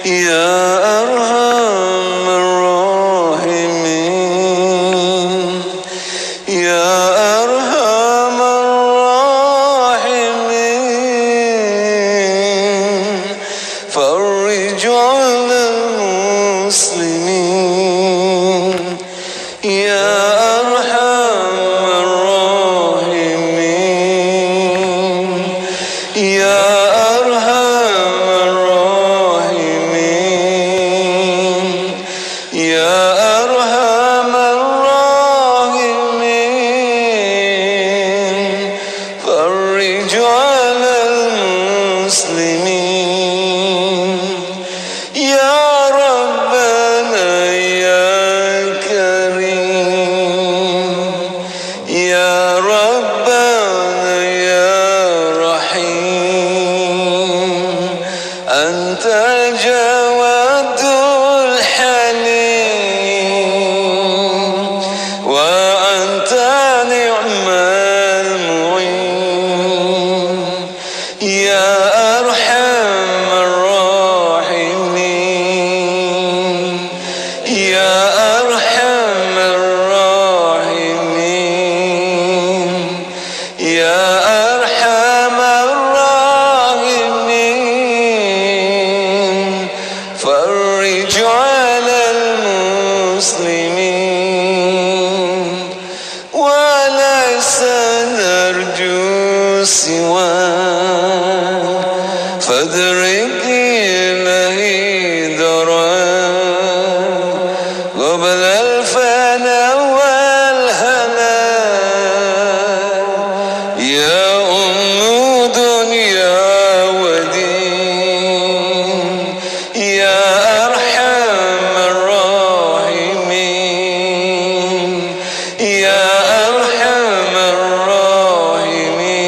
يا أرحم الراحمين يا أرحم الراحمين فرج على المسلمين يا أرحم الراحمين يا أرحم الراحمين يا أرحم الراحمين فرج على المسلمين يا ربنا يا كريم يا ربنا يا رحيم أنت الجواد الحليم وأنت نعم المعين يا أرحم الراحمين يا أرحم الراحمين يا أرحم الراحمين فرج على المسلمين وليس نرجو سواك فادرك إليه دراك قبل الفناء والهلاك يا أم دنيا ودين يا أرحم الراحمين يا أرحم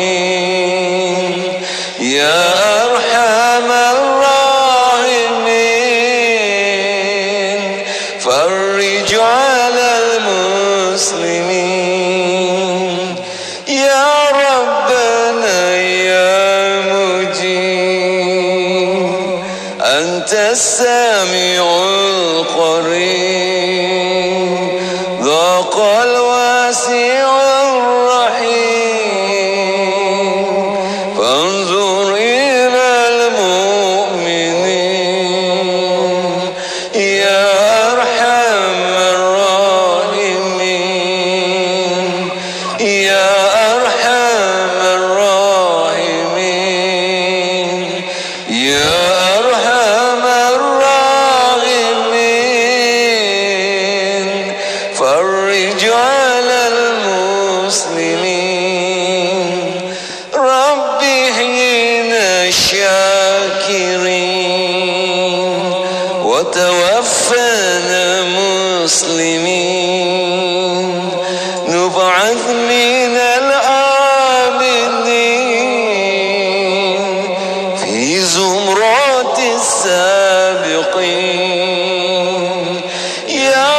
الراحمين يا أرحم الراحمين فرج على المسلمين يا ربنا يا مجيب أنت السميع القريب ذاق الواسع الرحيم فانظر إلى المؤمنين يا أرحم الراحمين يا أرحم الراحمين يا أرحم الراحمين فرج على المسلمين رب احينا الشاكرين وتوفنا مسلمين نبعث من الآمنين في زمرات السابقين يا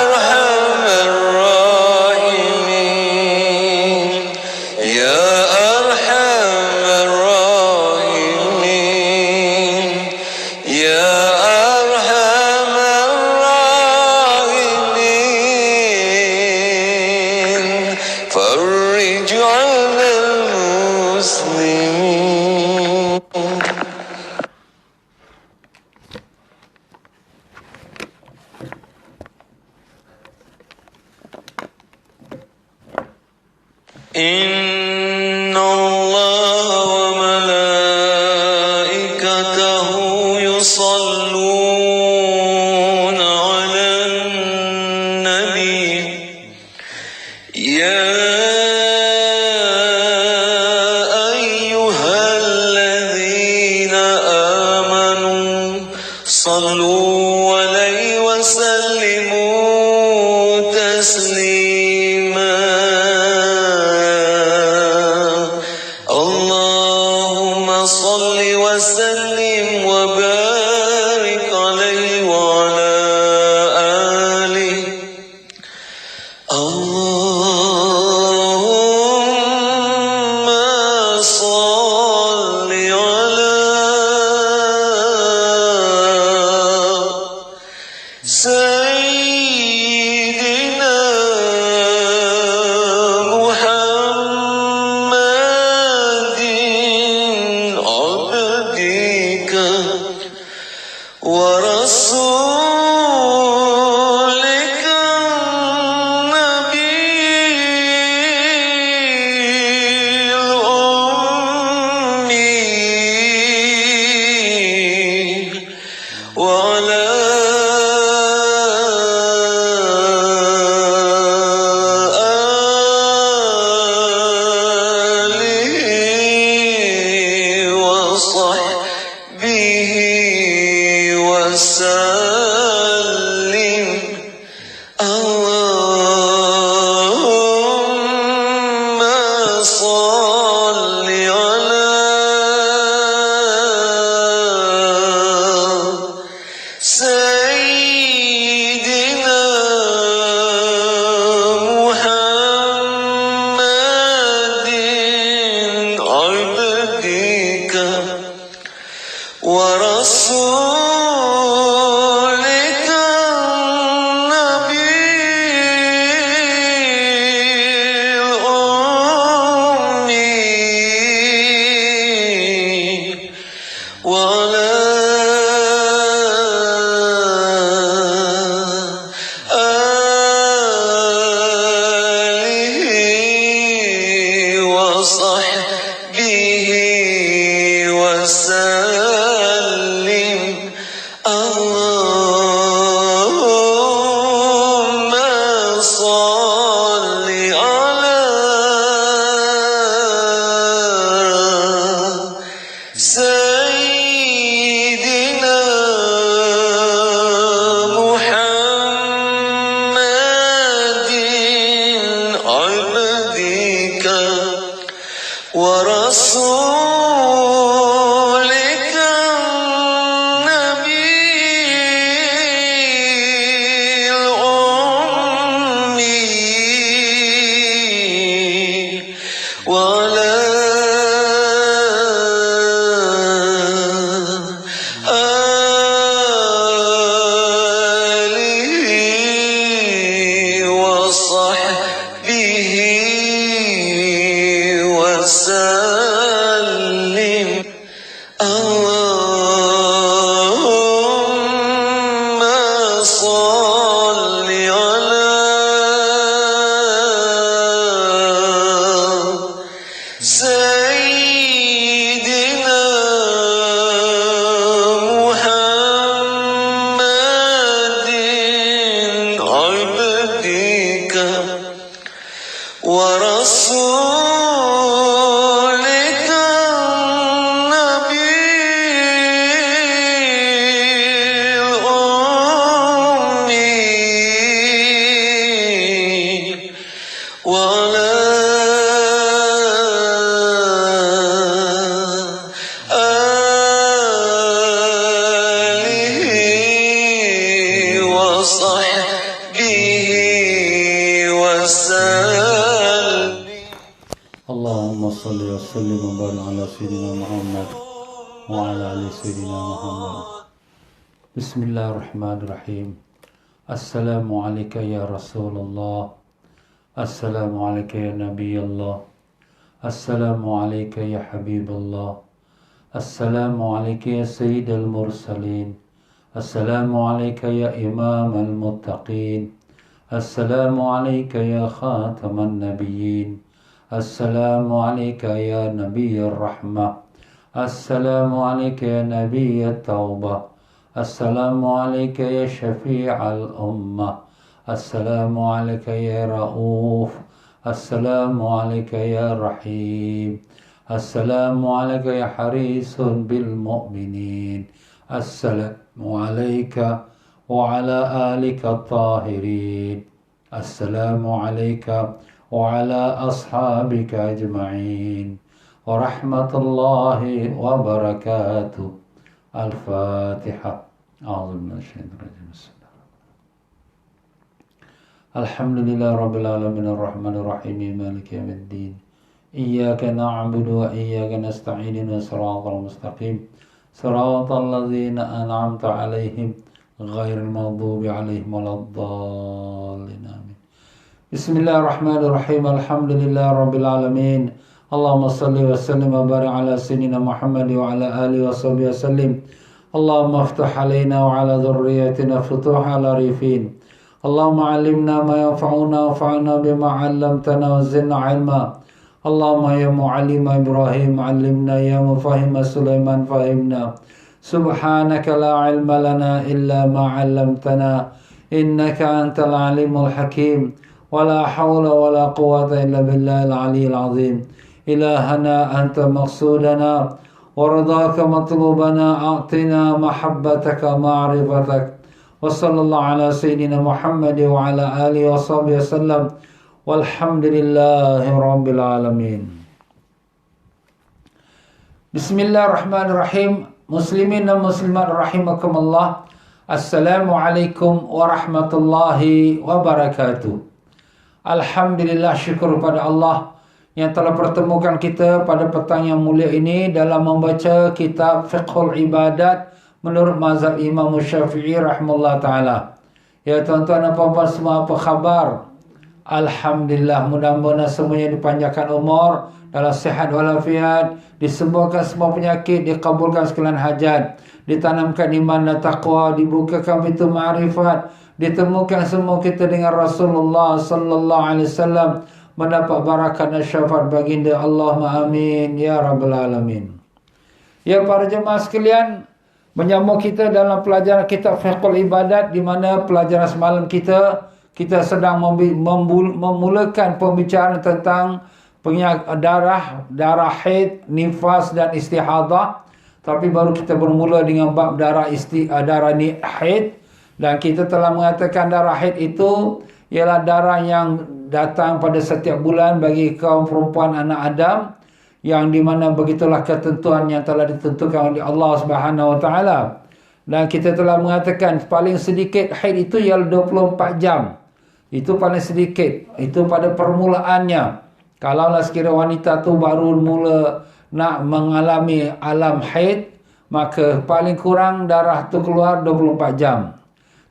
أرحم الراحمين يا أرحم الراحمين يا أرحم الراحمين فرج على المسلمين إن الله وملائكته يصلون على النبي يا أيها الذين آمنوا صلوا عليه وسلموا تسليما اللهم صل وسلم وبارك عليه وعلى آله اللهم صل على وصحبه وسلم اللهم صل على سيدنا محمد عبدك ورسولك النبي الأمي وعلى آله وصحبه وسلم اللهم صل على سيدنا محمد عبدك ورسولك النبي الأمي وعلى آله وصحبه وسلم اللهم صل على سيدنا محمد عبدك ورسولك النبي الأمي وعلى آله وصحبه وسلم اللهم صل وسلم وبارك على سيدنا محمد وعلى آل سيدنا محمد. بسم الله الرحمن الرحيم. السلام عليك يا رسول الله. السلام عليك يا نبي الله. السلام عليك يا حبيب الله. السلام عليك يا سيد المرسلين. السلام عليك يا إمام المتقين. السلام عليك يا خاتم النبيين. السلام عليك يا نبي الرحمة. السلام عليك يا نبي التوبة. السلام عليك يا شفيع الأمة. السلام عليك يا رؤوف. السلام عليك يا رحيم. السلام عليك يا حريص بالمؤمنين. السلام عليك وعلى آلك الطاهرين. السلام عليك وعلى أصحابك أجمعين ورحمة الله وبركاته. الفاتحة. أعوذ بالله من الشيطان الرجيم. بسم الله. الحمد لله رب العالمين الرحمن الرحيم مالك يوم الدين. إياك نعبد وإياك نستعين صراط المستقيم صراط الذين أنعمت عليهم غير المغضوب عليهم ولا الضالين آمين. بسم الله الرحمن الرحيم. الحمد لله رب العالمين. اللهم صل وسلم وبارك على سيدنا محمد وعلى آله وصحبه وسلم. اللهم افتح علينا وعلى ذريتنا فتوح على ريفين. اللهم علمنا ما ينفعنا وانفعنا بما علمتنا وزدنا علما. اللهم يا معلم إبراهيم علمنا، يا مفهم سليمان فهمنا. سبحانك لا علم لنا إلا ما علمتنا إنك أنت العليم الحكيم. ولا حول ولا قوة إلا بالله العلي العظيم. إلهنا أنت مقصودنا ورضاك مطلوبنا أعطنا محبتك معرفتك وصلى الله على سيدنا محمد وعلى آله وصحبه وسلم والحمد لله رب العالمين. Bismillahirrahmanirrahim. Muslimin dan muslimat rahimakumullah. Assalamualaikum warahmatullahi wabarakatuh. Alhamdulillah, syukur pada Allah yang telah pertemukan kita pada petang yang mulia ini dalam membaca kitab Fiqhul Ibadat menurut mazhab Imam Syafi'i rahimahullah ta'ala. Ya tuan-tuan dan puan-puan semua, apa khabar? Alhamdulillah, mudah-mudahan semuanya dipanjangkan umur, dalam sihat walafiat, disembuhkan semua penyakit, dikabulkan sekalian hajat, ditanamkan iman dan taqwa, dibukakan pintu ma'rifat, ditemukan semua kita dengan Rasulullah sallallahu alaihi wasallam, mendapat barakat dan syafaat baginda. Allahumma amin ya rabbal alamin. Ya para jemaah sekalian, menyambung kita dalam pelajaran kitab Fiqhul Ibadat, di mana pelajaran semalam kita sedang memulakan pembicaraan tentang darah haid, nifas dan istihadah. Tapi baru kita bermula dengan bab darah haid, dan kita telah mengatakan darah haid itu ialah darah yang datang pada setiap bulan bagi kaum perempuan anak Adam, yang di mana begitulah ketentuan yang telah ditentukan oleh Allah Subhanahu wa taala. Dan kita telah mengatakan paling sedikit haid itu ialah 24 jam. Itu paling sedikit. Itu pada permulaannya. Kalaulah sekiranya wanita tu baru mula nak mengalami alam haid, maka paling kurang darah tu keluar 24 jam.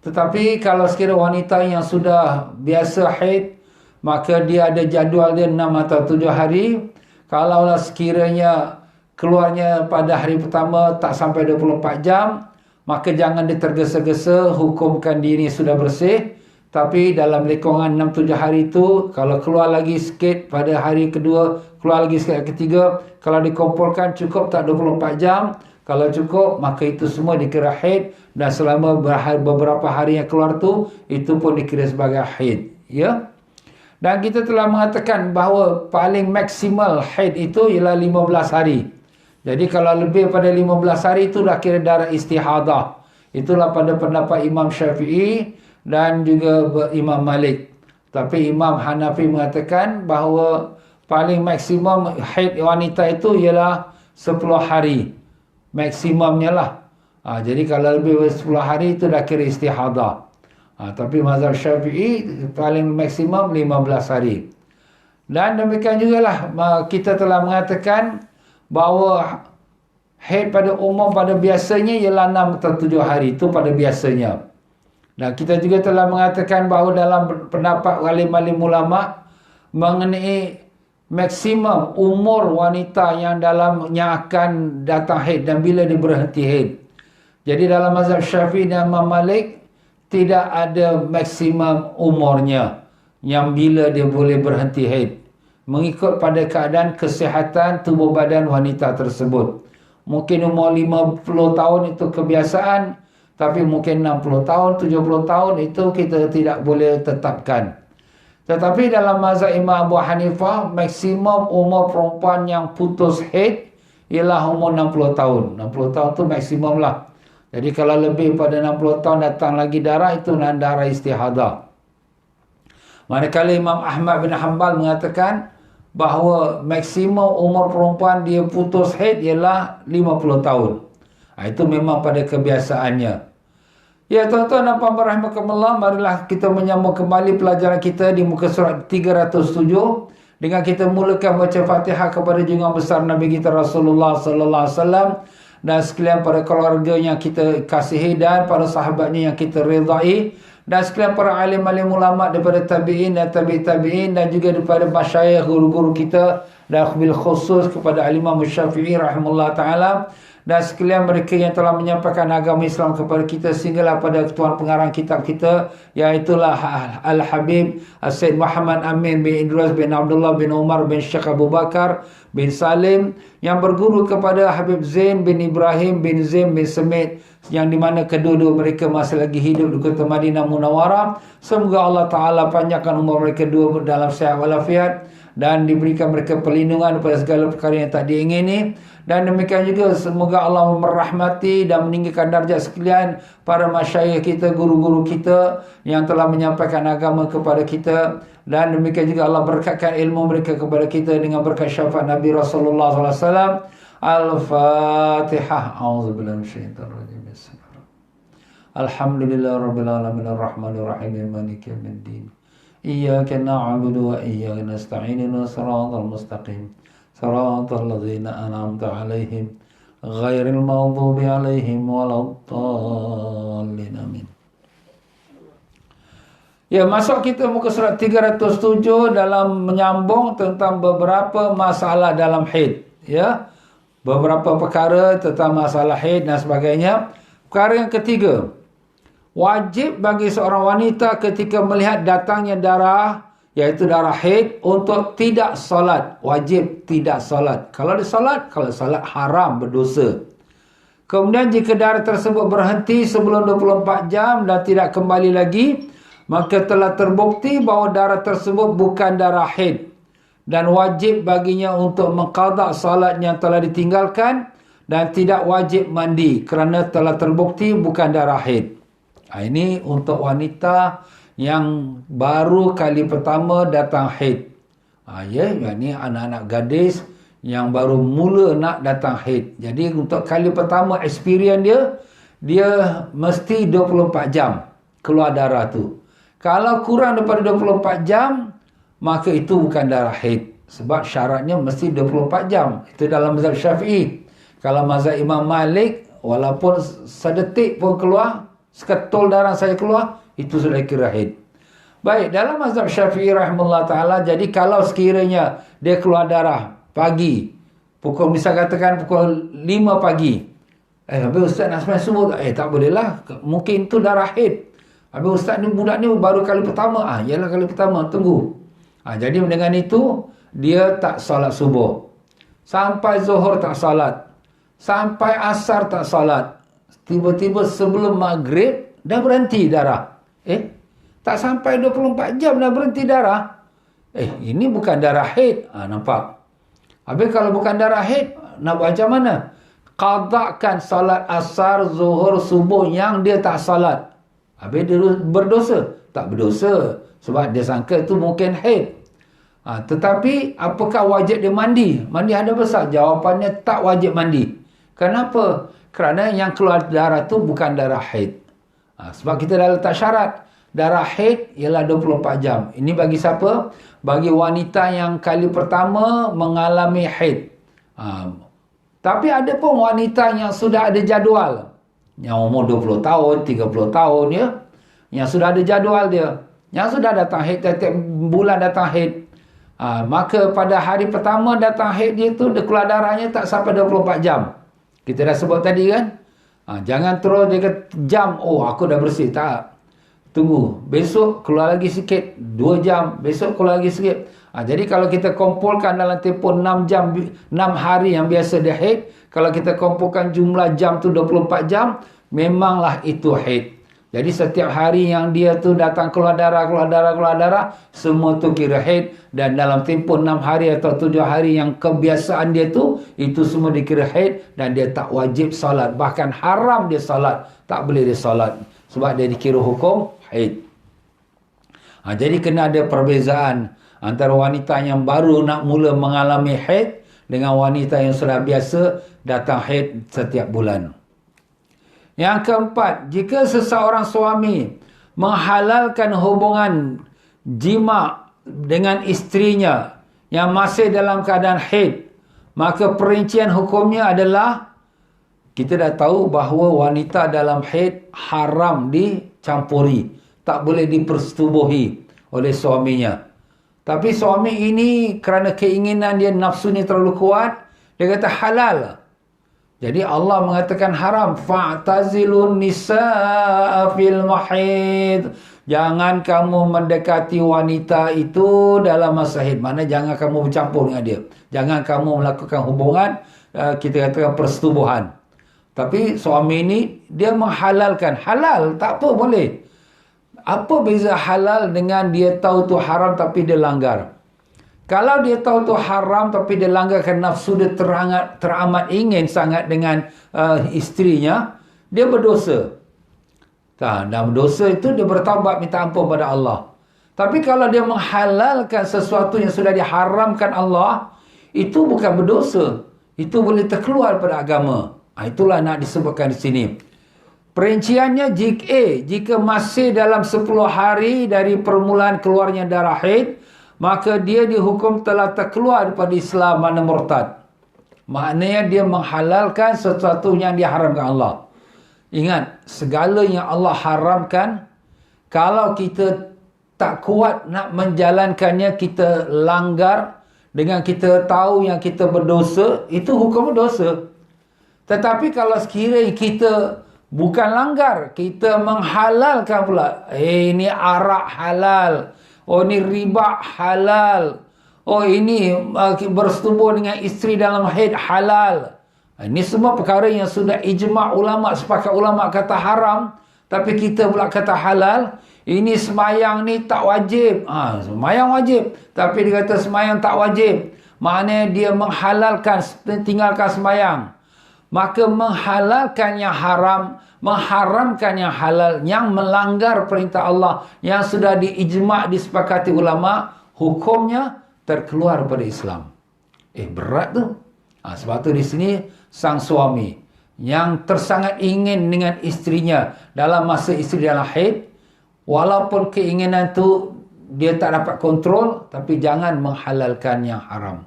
Tetapi kalau sekiranya wanita yang sudah biasa haid, maka dia ada jadual dia 6 atau 7 hari. Kalaulah sekiranya keluarnya pada hari pertama tak sampai 24 jam, maka jangan ditergesa-gesa, hukumkan diri sudah bersih. Tapi dalam lekongan 6-7 hari itu, kalau keluar lagi sikit pada hari kedua, keluar lagi sikit hari ketiga, kalau dikumpulkan cukup tak 24 jam, kalau cukup maka itu semua dikira haid, dan selama beberapa hari yang keluar tu, itu pun dikira sebagai haid. Ya. Dan kita telah mengatakan bahawa paling maksimal haid itu ialah 15 hari. Jadi kalau lebih pada 15 hari itu dah kira darah istihadah. Itulah pada pendapat Imam Syafi'i dan juga Imam Malik. Tapi Imam Hanafi mengatakan bahawa paling maksimum haid wanita itu ialah 10 hari. Maksimumnya lah. Jadi kalau lebih dari 10 hari itu dah kira istihadah. Tapi mazhab Syafi'i paling maksimum 15 hari. Dan demikian jugalah kita telah mengatakan bahawa haid pada umum pada biasanya ialah 6 atau 7 hari. Itu pada biasanya. Dan kita juga telah mengatakan bahawa dalam pendapat alim-alim ulama mengenai maksimum umur wanita yang akan datang haid dan bila dia berhenti haid. Jadi dalam mazhab Syafi'i dan Imam Malik tidak ada maksimum umurnya yang bila dia boleh berhenti haid, mengikut pada keadaan kesihatan tubuh badan wanita tersebut. Mungkin umur 50 tahun itu kebiasaan, tapi mungkin 60 tahun, 70 tahun itu kita tidak boleh tetapkan. Tetapi dalam mazhab Imam Abu Hanifah, maksimum umur perempuan yang putus haid ialah umur 60 tahun. 60 tahun tu maksimum lah. Jadi kalau lebih pada 60 tahun datang lagi darah, itu darah istihadah. Manakala Imam Ahmad bin Hanbal mengatakan bahawa maksimum umur perempuan dia putus haid ialah 50 tahun. Itu memang pada kebiasaannya. Ya tuan-tuan dan puan-puan rahimakumullah, marilah kita menyambung kembali pelajaran kita di muka surat 307 dengan kita mulakan baca Fatihah kepada junjungan besar Nabi kita Rasulullah sallallahu alaihi wasallam dan sekalian para keluarga yang kita kasihi dan para sahabatnya yang kita redai, dan sekalian para alim-alim ulama daripada tabi'in dan tabi'in dan juga daripada masyayikh guru-guru kita, dan bil khusus kepada Imam Syafi'i rahimahullah ta'ala, dan sekalian mereka yang telah menyampaikan agama Islam kepada kita sehinggalah pada tuan pengarang kitab kita, iaitulah Al-Habib Sayyid Muhammad Amin bin Idris bin Abdullah bin Umar bin Syekh Abu Bakar bin Salim, yang berguru kepada Habib Zain bin Ibrahim bin Zain bin Semit, yang di mana kedua-dua mereka masih lagi hidup di kota Madinah Munawwarah. Semoga Allah Ta'ala panjangkan umur mereka dua dalam sihat walafiat dan diberikan mereka perlindungan pada segala perkara yang tak diingini, Dan demikian juga semoga Allah merahmati dan meninggikan darjat sekalian para masyayikh kita, guru-guru kita yang telah menyampaikan agama kepada kita. Dan demikian juga Allah berkatkan ilmu mereka kepada kita dengan berkat syafaat Nabi Rasulullah SAW. Al-Fatihah. A'udzubillahi minasyaitonir rajim. Alhamdulillahirabbil alamin arrahmanir rahim maliki yaumiddin. Iyyaka na'budu wa iyyaka nasta'in ihdinas siratal mustaqim. Siratal ladzina an'amta 'alaihim ghairil maghdubi 'alaihim waladdallin. Amin. Ya, masuk kita muka surat 307 dalam menyambung tentang beberapa masalah dalam haid, ya. Beberapa perkara tentang masalah haid dan sebagainya. Perkara yang ketiga, wajib bagi seorang wanita ketika melihat datangnya darah, iaitu darah haid, untuk tidak solat. Wajib tidak solat. Kalau dia solat, kalau solat haram, berdosa. Kemudian jika darah tersebut berhenti sebelum 24 jam dan tidak kembali lagi, maka telah terbukti bahawa darah tersebut bukan darah haid. Dan wajib baginya untuk mengqada salat yang telah ditinggalkan dan tidak wajib mandi kerana telah terbukti bukan darah haid. Ini untuk wanita yang baru kali pertama datang haid. Ya, ini anak-anak gadis yang baru mula nak datang haid. Jadi untuk kali pertama experience dia mesti 24 jam keluar darah tu. Kalau kurang daripada 24 jam, maka itu bukan darah haid. Sebab syaratnya mesti 24 jam. Itu dalam mazhab Syafi'i. Kalau mazhab Imam Malik, walaupun sedetik pun keluar, seketul darah saya keluar, itu sudah kira haid. Baik, dalam mazhab Syafi'i rahimahullah ta'ala, jadi kalau sekiranya dia keluar darah pagi, misal katakan pukul 5 pagi, habis ustaz nak sembahyang subuh, tak boleh lah, mungkin itu darah haid. Habis ustaz ni, budak ni baru kali pertama, ialah kali pertama, tunggu. Jadi dengan itu, dia tak salat subuh. Sampai zuhur tak salat. Sampai asar tak salat. Tiba-tiba sebelum maghrib, dah berhenti darah. Tak sampai 24 jam dah berhenti darah. Ini bukan darah haid. Nampak? Habis kalau bukan darah haid, nak buat macam mana? Qada'kan salat asar, zuhur, subuh yang dia tak salat. Habis dia berdosa? Tak berdosa. Sebab dia sangka itu mungkin haid. Tetapi apakah wajib dia mandi? Mandi ada besar? Jawapannya tak wajib mandi. Kenapa? Kerana yang keluar darah tu bukan darah haid. Sebab kita dah letak syarat. Darah haid ialah 24 jam. Ini bagi siapa? Bagi wanita yang kali pertama mengalami haid. Tapi ada pun wanita yang sudah ada jadual. Yang umur 20 tahun, 30 tahun ya. Yang sudah ada jadual dia. Yang sudah datang haid, tiap bulan datang haid. Maka pada hari pertama datang haid dia tu, dia keluar darahnya tak sampai 24 jam. Kita dah sebut tadi kan. Jangan terus dia kata jam, aku dah bersih. Tak. Tunggu. Besok keluar lagi sikit. 2 jam. Besok keluar lagi sikit. Jadi kalau kita kumpulkan dalam tempoh 6 jam, 6 hari yang biasa dia haid. Kalau kita kumpulkan jumlah jam tu 24 jam. Memanglah itu haid. Jadi setiap hari yang dia tu datang keluar darah, semua tu kira haid. Dan dalam tempoh 6 hari atau 7 hari yang kebiasaan dia tu, itu semua dikira haid. Dan dia tak wajib salat. Bahkan haram dia salat. Tak boleh dia salat. Sebab dia dikira hukum haid. Jadi kena ada perbezaan antara wanita yang baru nak mula mengalami haid dengan wanita yang sudah biasa datang haid setiap bulan. Yang keempat, jika seseorang suami menghalalkan hubungan jima dengan isterinya yang masih dalam keadaan haid, maka perincian hukumnya adalah, kita dah tahu bahawa wanita dalam haid haram dicampuri, tak boleh dipersetubuhi oleh suaminya. Tapi suami ini kerana keinginan dia, nafsu ni terlalu kuat, dia kata halal. Jadi Allah mengatakan haram. Fa'tazilun nisaa fil mahid. Jangan kamu mendekati wanita itu dalam masa haid. Mana jangan kamu bercampur dengan dia. Jangan kamu melakukan hubungan, kita katakan persetubuhan. Tapi suami ini dia menghalalkan. Halal, tak apa, boleh. Apa beza halal dengan dia tahu tu haram tapi dia langgar? Kalau dia tahu tu haram tapi dia langgarkan nafsu, dia teramat ingin sangat dengan isterinya, dia berdosa. Dan dosa itu dia bertaubat minta ampun pada Allah. Tapi kalau dia menghalalkan sesuatu yang sudah diharamkan Allah, itu bukan berdosa. Itu boleh terkeluar pada agama. Itulah nak disebutkan di sini. Perinciannya, jika masih dalam 10 hari dari permulaan keluarnya darah haid, maka dia dihukum telah terkeluar daripada Islam, mana murtad. Maknanya dia menghalalkan sesuatu yang diharamkan Allah. Ingat, segala yang Allah haramkan, kalau kita tak kuat nak menjalankannya, kita langgar dengan kita tahu yang kita berdosa, itu hukum berdosa. Tetapi kalau sekiranya kita bukan langgar, kita menghalalkan pula. Ini arak halal. Oh, ini riba halal. Oh, ini bersetubuh dengan isteri dalam haid halal. Ini semua perkara yang sudah ijma' ulama', sepakat ulama' kata haram, tapi kita pula kata halal. Ini semayang ni tak wajib. Semayang wajib, tapi dia kata semayang tak wajib. Maknanya dia menghalalkan, tinggalkan semayang. Maka menghalalkan yang haram, mengharamkan yang halal, yang melanggar perintah Allah, yang sudah diijma' disepakati ulama', hukumnya terkeluar pada Islam. Berat tu. Sebab tu di sini sang suami yang tersangat ingin dengan isterinya dalam masa isteri dalam haid, walaupun keinginan tu dia tak dapat kontrol, tapi jangan menghalalkan yang haram.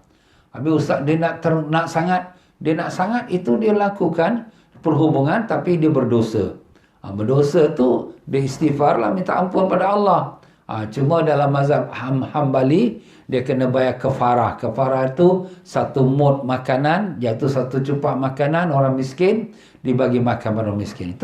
Habis ustaz dia nak sangat itu dia lakukan perhubungan, tapi dia berdosa. Berdosa tu dia istighfar lah, minta ampun pada Allah. Cuma dalam mazhab Hambali dia kena bayar kafarah. Kafarah itu satu mud makanan, jatuh satu cupak makanan orang miskin, dibagi makan pada orang miskin.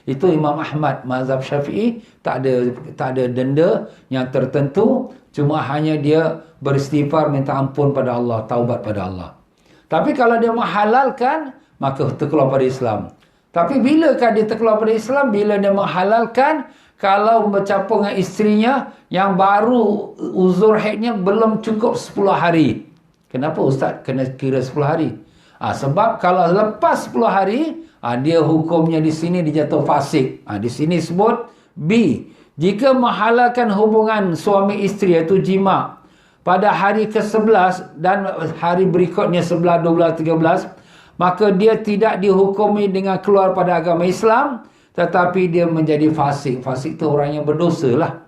Itu Imam Ahmad. Mazhab Syafi'i tak ada denda yang tertentu, cuma hanya dia beristighfar, minta ampun pada Allah, taubat pada Allah. Tapi kalau dia menghalalkan, maka terkeluar pada Islam. Tapi bilakah dia terkeluar pada Islam? Bila dia menghalalkan, kalau bercampur dengan isterinya yang baru uzur haidnya belum cukup 10 hari. Kenapa ustaz kena kira 10 hari? Sebab kalau lepas 10 hari, dia hukumnya di sini dijatuh fasik. Di sini sebut B. Jika menghalalkan hubungan suami isteri, iaitu jima', pada hari ke-11 dan hari berikutnya 11, 12, 13, maka dia tidak dihukumi dengan keluar pada agama Islam, tetapi dia menjadi fasik. Fasik itu orang yang berdosa lah.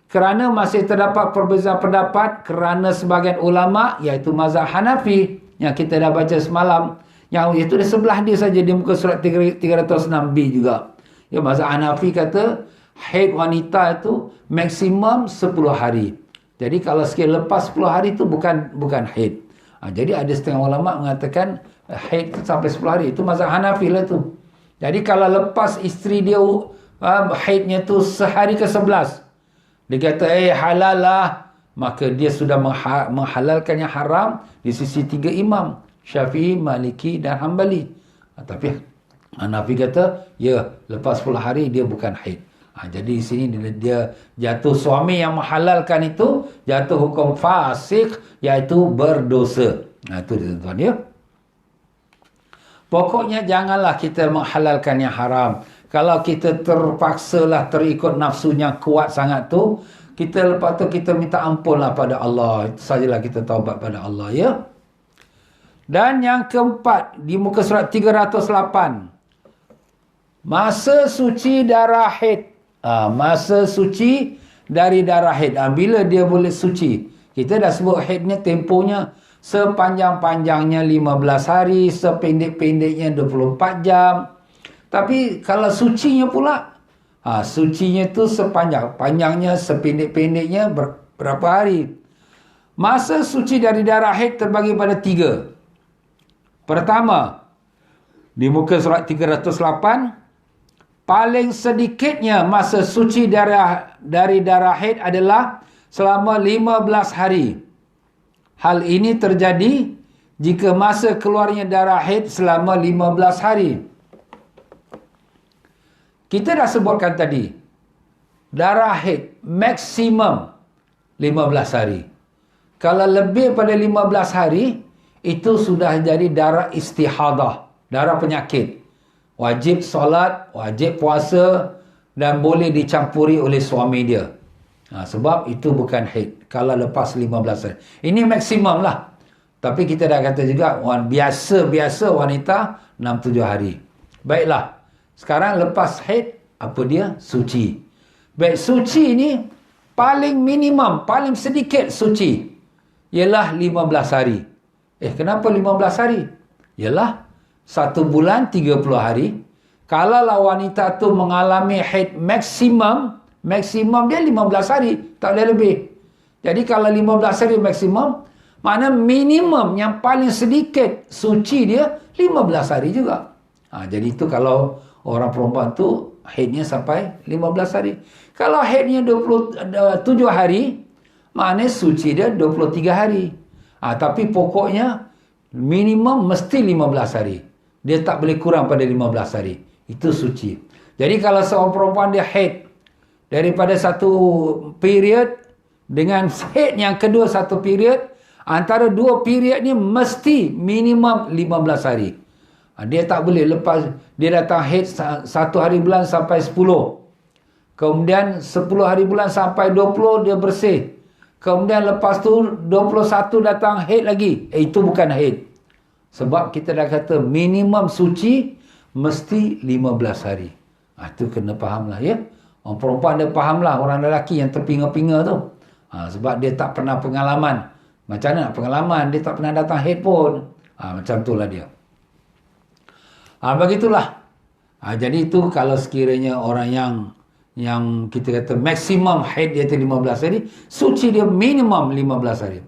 Kerana masih terdapat perbezaan pendapat, kerana sebagian ulama, iaitu mazhab Hanafi, yang kita dah baca semalam, yang itu di sebelah dia saja di muka surat 306b juga. Mazhab Hanafi kata, haid wanita itu maksimum 10 hari. Jadi kalau sekali lepas 10 hari itu bukan haid. Jadi ada setengah ulama mengatakan haid itu sampai 10 hari. Itu mazhab Hanafi lah tu. Jadi kalau lepas isteri dia haidnya tu sehari ke-11, dia kata halal lah, maka dia sudah menghalalkan yang haram di sisi 3 imam, Syafi'i, Maliki dan Hambali. Tapi Hanafi kata lepas 10 hari dia bukan haid. Jadi di sini dia jatuh, suami yang menghalalkan itu jatuh hukum fasik, iaitu berdosa. Itu dia tuan-tuan ya. Pokoknya janganlah kita menghalalkan yang haram. Kalau kita terpaksalah terikut nafsunya kuat sangat tu, kita lepas tu kita minta ampunlah pada Allah. Itu sajalah kita taubat pada Allah ya. Dan yang keempat di muka surat 308. Masa suci darah haid. Masa suci dari darah haid. Bila dia boleh suci? Kita dah sebut haidnya tempohnya sepanjang-panjangnya 15 hari, sependek-pendeknya 24 jam. Tapi kalau sucinya pula, sucinya tu panjangnya, sependek-pendeknya berapa hari. Masa suci dari darah haid terbagi pada 3. Pertama, di muka surat 308, paling sedikitnya masa suci dari darah haid adalah selama 15 hari. Hal ini terjadi jika masa keluarnya darah haid selama 15 hari. Kita dah sebutkan tadi, darah haid maksimum 15 hari. Kalau lebih pada 15 hari, itu sudah jadi darah istihadah, darah penyakit. Wajib solat, wajib puasa dan boleh dicampuri oleh suami dia. Sebab itu bukan haid. Kalau lepas 15 hari. Ini maksimum lah. Tapi kita dah kata juga, biasa-biasa wanita 6-7 hari. Baiklah. Sekarang lepas haid, apa dia? Suci. Baik, suci ni paling minimum, paling sedikit suci ialah 15 hari. Kenapa 15 hari? Ialah 1 bulan 30 hari. Kalaulah wanita tu mengalami haid maksimum dia 15 hari, tak boleh lebih. Jadi kalau 15 hari maksimum, makna minimum yang paling sedikit suci dia 15 hari juga. Jadi itu kalau orang perempuan tu haidnya sampai 15 hari. Kalau haidnya 27 hari, maknanya suci dia 23 hari. Tapi pokoknya minimum mesti 15 hari. Dia tak boleh kurang pada 15 hari. Itu suci. Jadi kalau seorang perempuan dia haid daripada satu period dengan haid yang kedua satu period, antara dua period ni mesti minimum 15 hari. Dia tak boleh lepas dia datang haid 1 hari bulan sampai 10. Kemudian 10 hari bulan sampai 20 dia bersih. Kemudian lepas tu 21 datang haid lagi. Itu bukan haid. Sebab kita dah kata minimum suci mesti 15 hari. Itu kena faham lah ya. Orang perempuan dia faham lah orang lelaki yang terpinga-pinga tu. Sebab dia tak pernah pengalaman. Macam mana pengalaman? Dia tak pernah datang haid pun. Macam tu lah dia. Begitulah. Jadi itu kalau sekiranya orang yang kita kata maksimum haid dia 15 hari, suci dia minimum 15 hari.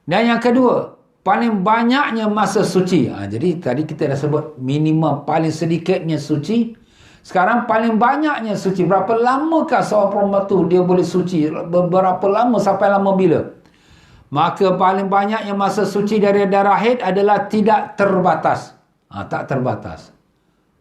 Dan yang kedua, paling banyaknya masa suci. Jadi tadi kita dah sebut minimum paling sedikitnya suci. Sekarang paling banyaknya suci. Berapa lamakah seorang perempuan tu dia boleh suci? Berapa lama sampai lama bila? Maka paling banyaknya masa suci dari darah haid adalah tidak terbatas. Tak terbatas.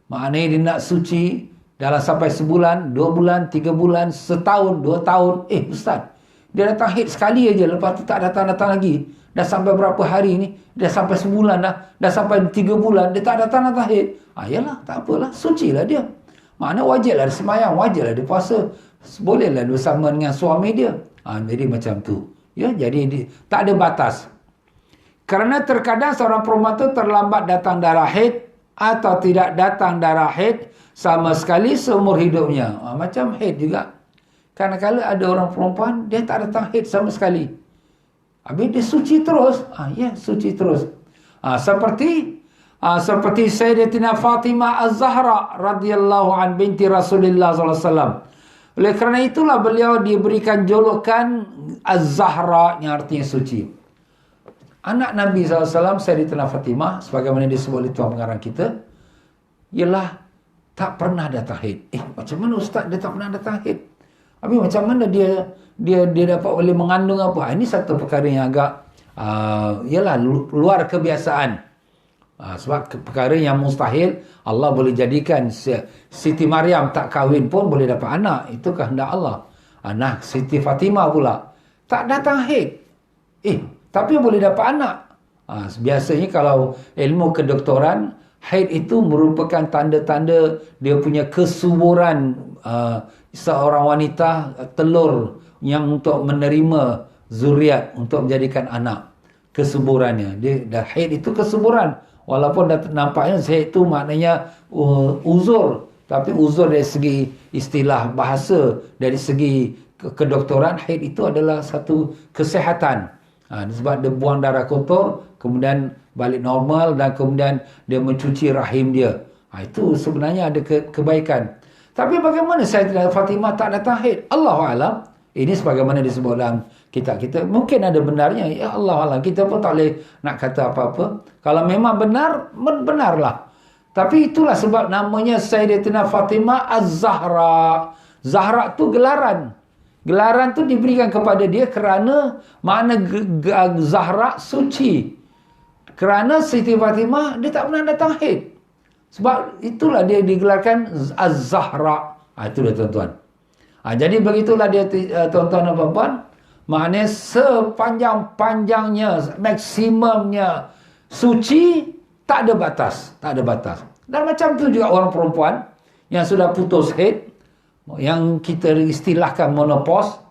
Maknanya dia nak suci dalam sampai sebulan, 2 bulan, 3 bulan, setahun, 2 tahun. Ustaz, dia datang haid sekali aja, lepas tu tak datang-datang lagi. Dah sampai berapa hari ni? Dah sampai sebulan dah. Dah sampai 3 bulan, dia tak datang-datang haid. Yalah, tak apalah, sucilah dia. Maknanya wajarlah dia semayang, wajarlah dia puasa. Bolehlah dia bersama dengan suami dia. Jadi macam tu. Ya, jadi tak ada batas. Kerana terkadang seorang perempuan tu terlambat datang darah haid atau tidak datang darah haid sama sekali seumur hidupnya. Macam haid juga. Kadang-kadang ada orang perempuan dia tak datang haid sama sekali. Habis dia suci terus. Suci terus. Seperti Sayyidatina Fatimah Az-Zahra radhiyallahu an binti Rasulullah sallallahu alaihi wasallam. Oleh kerana itulah beliau diberikan julukan Az-Zahra yang artinya suci. Anak Nabi SAW, Sayyidatina Fatimah, sebagaimana disebut oleh tuan pengarang kita, ialah tak pernah datang haid. Macam mana ustaz dia tak pernah datang haid? Habis macam mana dia dapat boleh mengandung apa? Ini satu perkara yang agak ialah luar kebiasaan. Sebab perkara yang mustahil Allah boleh jadikan Siti Maryam tak kahwin pun boleh dapat anak. Itu kehendak Allah. Siti Fatimah pula tak datang haid. Tapi boleh dapat anak. Biasanya kalau ilmu kedoktoran, haid itu merupakan tanda-tanda dia punya kesuburan seorang wanita, telur yang untuk menerima zuriat, untuk menjadikan anak. Kesuburannya. Dah haid itu kesuburan. Walaupun nampaknya haid itu maknanya uzur. Tapi uzur dari segi istilah bahasa, dari segi kedoktoran, haid itu adalah satu kesihatan. Sebab dia buang darah kotor, kemudian balik normal dan kemudian dia mencuci rahim dia. Itu sebenarnya ada kebaikan. Tapi bagaimana Sayyidatina Fatimah tak datang haid? Allahu'alam. Ini sebagaimana disebut dalam kitab kita. Mungkin ada benarnya. Ya Allahu'alam. Kita pun tak boleh nak kata apa-apa. Kalau memang benar, benarlah. Tapi itulah sebab namanya Sayyidatina Fatimah Az-Zahra. Zahra tu gelaran. Gelaran tu diberikan kepada dia kerana makna Zahra suci. Kerana Siti Fatimah dia tak pernah datang haid. Sebab itulah dia digelarkan Az-Zahra. Itu dia tuan-tuan. Jadi begitulah dia tuan-tuan dan puan-puan. Maknanya sepanjang-panjangnya, maksimumnya suci, tak ada batas. Tak ada batas. Dan macam tu juga orang perempuan yang sudah putus haid, yang kita istilahkan menopause,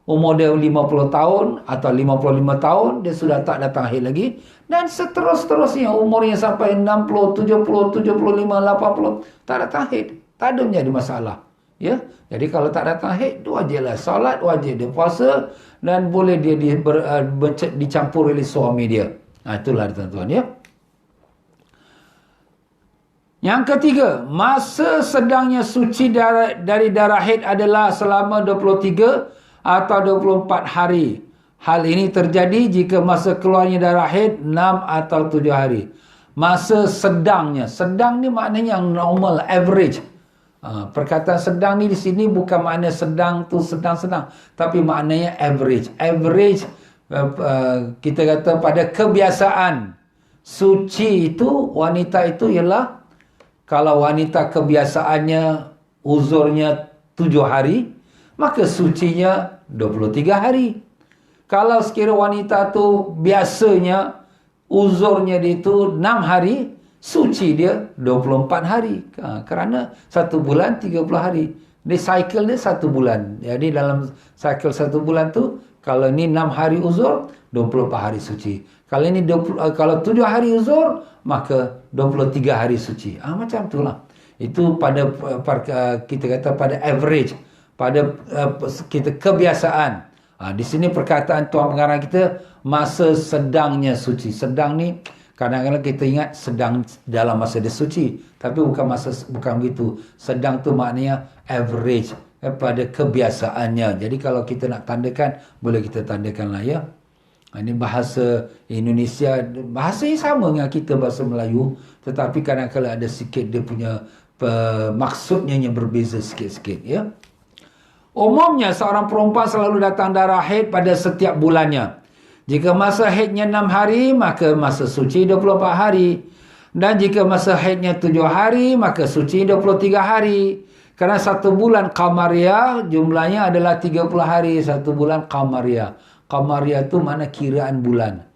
umur dia 50 tahun atau 55 tahun, dia sudah tak datang haid lagi. Dan seterus-terusnya umurnya sampai 60, 70, 75, 80, tak datang haid. Tak ada menjadi masalah. Ya, jadi kalau tak datang haid, wajiblah solat, wajib dia puasa, dan boleh dia dicampur oleh suami dia. Itulah tuan-tuan ya. Yang ketiga, masa sedangnya suci dari darah haid adalah selama 23 atau 24 hari. Hal ini terjadi jika masa keluarnya darah haid 6 atau 7 hari. Masa sedangnya, sedang ni maknanya yang normal, average. Perkataan sedang ni di sini bukan makna sedang tu sedang-sedang, tapi maknanya average. Average, kita kata pada kebiasaan suci itu, wanita itu ialah, kalau wanita kebiasaannya uzurnya 7 hari, maka sucinya 23 hari. Kalau sekira wanita tu biasanya uzurnya itu 6 hari, suci dia 24 hari. Kerana 1 bulan 30 hari. Dia cycle dia 1 bulan. Jadi dalam cycle 1 bulan tu, kalau ni 6 hari uzur, 24 hari suci. Kalau ini kalau 7 hari uzur, maka 23 hari suci. Macam itulah. Itu pada kita kata pada average, pada kita kebiasaan. Di sini perkataan tuan pengarang kita, masa sedangnya suci. Sedang ni kadang-kadang kita ingat sedang dalam masa dia suci, tapi bukan begitu. Sedang tu maknanya average, pada kebiasaannya. Jadi kalau kita nak tandakan, boleh kita tandakanlah ya. Ini bahasa Indonesia, bahasanya sama dengan kita bahasa Melayu, tetapi kadang-kadang ada sikit dia punya maksudnya yang berbeza sikit-sikit ya. Umumnya seorang perempuan selalu datang darah haid pada setiap bulannya. Jika masa haidnya 6 hari, maka masa suci 24 hari. Dan jika masa haidnya 7 hari, maka suci 23 hari. Kerana 1 bulan Qamariyah jumlahnya adalah 30 hari. 1 bulan Qamariyah. Qamariyah itu makna kiraan bulan.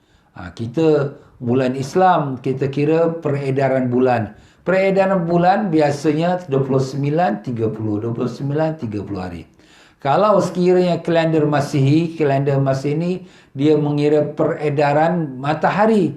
Kita bulan Islam, kita kira peredaran bulan. Peredaran bulan biasanya 29, 30 hari. Kalau sekiranya kalender Masihi ini dia mengira peredaran matahari.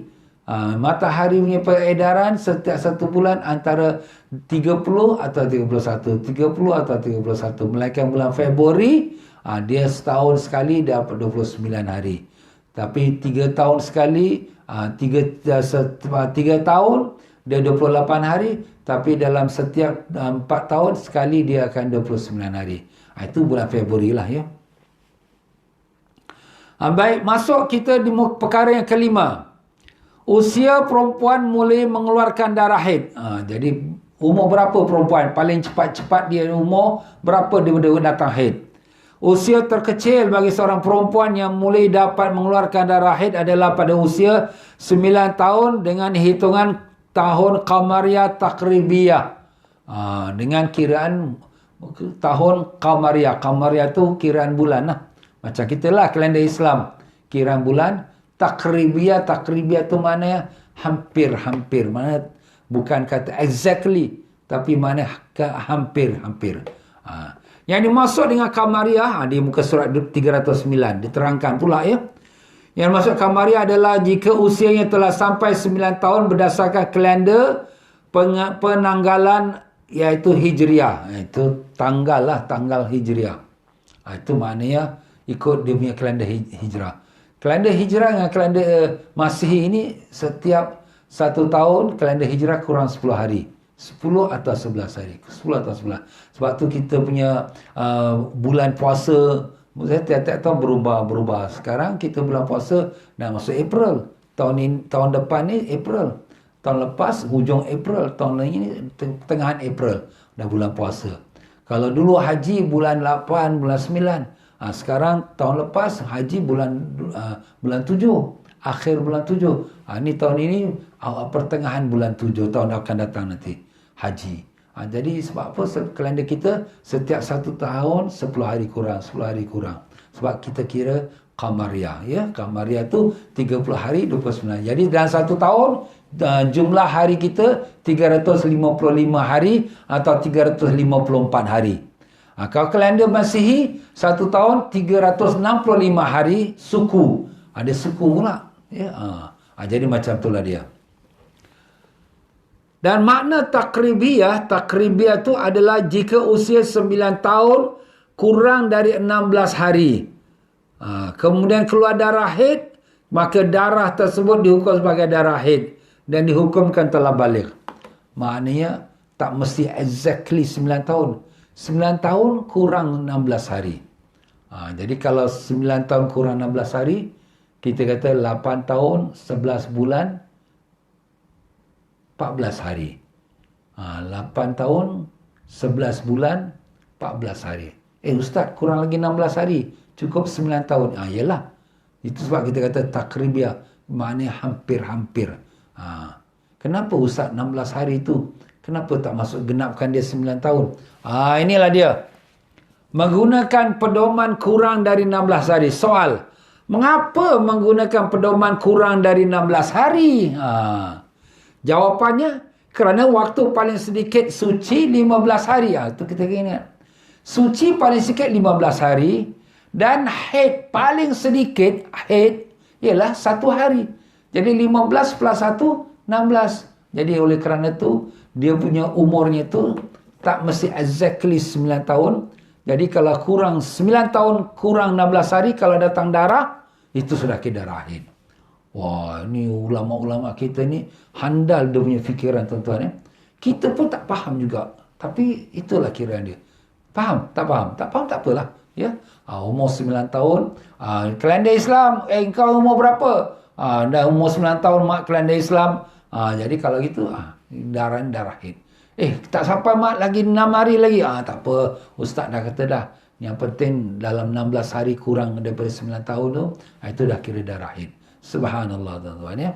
Matahari punya peredaran setiap 1 bulan antara 30 atau 31. 30 atau 31. Melainkan bulan Februari, dia setahun sekali dapat 29 hari. Tapi 3 tahun sekali, 3 tahun dia 28 hari. Tapi dalam setiap 4 tahun sekali dia akan 29 hari. Itu bulan Februari lah ya. Baik, masuk kita di perkara yang kelima. Usia perempuan mulai mengeluarkan darah haid. Jadi umur berapa perempuan? Paling cepat-cepat dia umur berapa dia datang haid? Usia terkecil bagi seorang perempuan yang mulai dapat mengeluarkan darah haid adalah pada usia 9 tahun dengan hitungan tahun Qamariyah Takribiyah. Dengan kiraan tahun Qamariyah. Qamariyah tu kiraan bulan lah. Macam kita lah kalender Islam. Kiraan bulan. Takribiyah. Takribiyah tu maknanya hampir-hampir. Maknanya bukan kata exactly. Tapi maknanya hampir-hampir. Yang dimaksud dengan Qamariyah, di muka surat 309. Diterangkan pula ya. Yang dimaksud Qamariyah adalah jika usianya telah sampai 9 tahun berdasarkan kalender penanggalan, iaitu Hijriah. Itu tanggal Hijriah. Itu maknanya ikut dia punya kalender Hijrah. Kalender Hijrah dengan kalender Masihi ini setiap 1 tahun kalender Hijrah kurang 10 hari. 10 atau 11 hari. 10 atau 11. Sebab tu kita punya bulan puasa, tiap-tiap tahun berubah. Sekarang kita bulan puasa dah masuk April. Tahun depan ni April. Tahun lepas hujung April, tahun ini tengahan April, dah bulan puasa. Kalau dulu haji bulan 8, bulan 9. Sekarang tahun lepas haji bulan 7, akhir bulan 7. Ni tahun ini pertengahan bulan 7, tahun akan datang nanti haji. Jadi sebab apa kalender kita setiap 1 tahun 10 hari kurang. Sebab kita kira Qamariyah, ya. Qamariyah tu 30 hari 29. Jadi dalam satu tahun jumlah hari kita 355 hari atau 354 hari. Kalau kalender Masihi satu tahun 365 hari suku. Ada suku pula, ya. Jadi macam itulah dia. Dan makna takribiyah tu adalah jika usia 9 tahun kurang dari 16 hari. Kemudian keluar darah haid, maka darah tersebut dihukum sebagai darah haid dan dihukumkan telah balik. Maknanya tak mesti exactly 9 tahun. 9 tahun kurang 16 hari. Jadi kalau 9 tahun kurang 16 hari, kita kata 8 tahun 11 bulan 14 hari. 8 tahun 11 bulan 14 hari. Ustaz, kurang lagi 16 hari. Cukup 9 tahun. Yalah. Itu sebab kita kata takribiyah. Maknanya hampir-hampir. Kenapa Ustaz 16 hari itu? Kenapa tak masuk genapkan dia 9 tahun? Inilah dia. Menggunakan pedoman kurang dari 16 hari. Soal. Mengapa menggunakan pedoman kurang dari 16 hari? Jawapannya, kerana waktu paling sedikit suci 15 hari. Itu kita ingat. Suci paling sedikit 15 hari. Dan haid paling sedikit, haid ialah 1 hari. Jadi 15 plus 1, 16. Jadi oleh kerana itu, dia punya umurnya itu tak mesti exactly 9 tahun. Jadi kalau kurang 9 tahun, kurang 16 hari, kalau datang darah, itu sudah kira darah haid. Wah, ini ulama-ulama kita ni handal dia punya fikiran, tuan-tuan. Kita pun tak faham juga. Tapi itulah kiraan dia. Faham? Tak faham? Tak faham, tak apalah. Ya? Umur 9 tahun. Kalender Islam. Kau umur berapa? Dah umur 9 tahun mak kalender Islam. Jadi kalau gitu, darah haid. Tak sampai mak lagi 6 hari lagi. Tak apa. Ustaz dah kata dah. Yang penting dalam 16 hari kurang daripada 9 tahun tu, itu dah kira darah haid. Subhanallah, tuan-tuan, ya.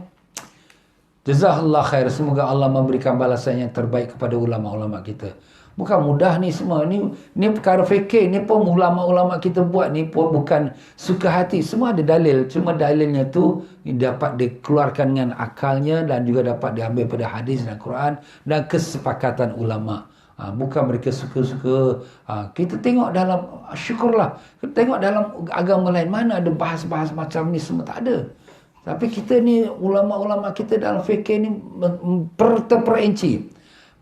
Jazakallah khair. Semoga Allah memberikan balasan yang terbaik kepada ulama-ulama kita. Bukan mudah ni semua. Ni perkara fikir. Ni pun ulama-ulama kita buat. Ni pun bukan suka hati. Semua ada dalil. Cuma dalilnya tu dapat dikeluarkan dengan akalnya dan juga dapat diambil pada hadis dan Quran dan kesepakatan ulama. Bukan mereka suka-suka. Kita tengok dalam, syukurlah, kita tengok dalam agama lain, mana ada bahas-bahas macam ni, semua tak ada. Tapi kita ni, ulama-ulama kita dalam fikir ni terperinci.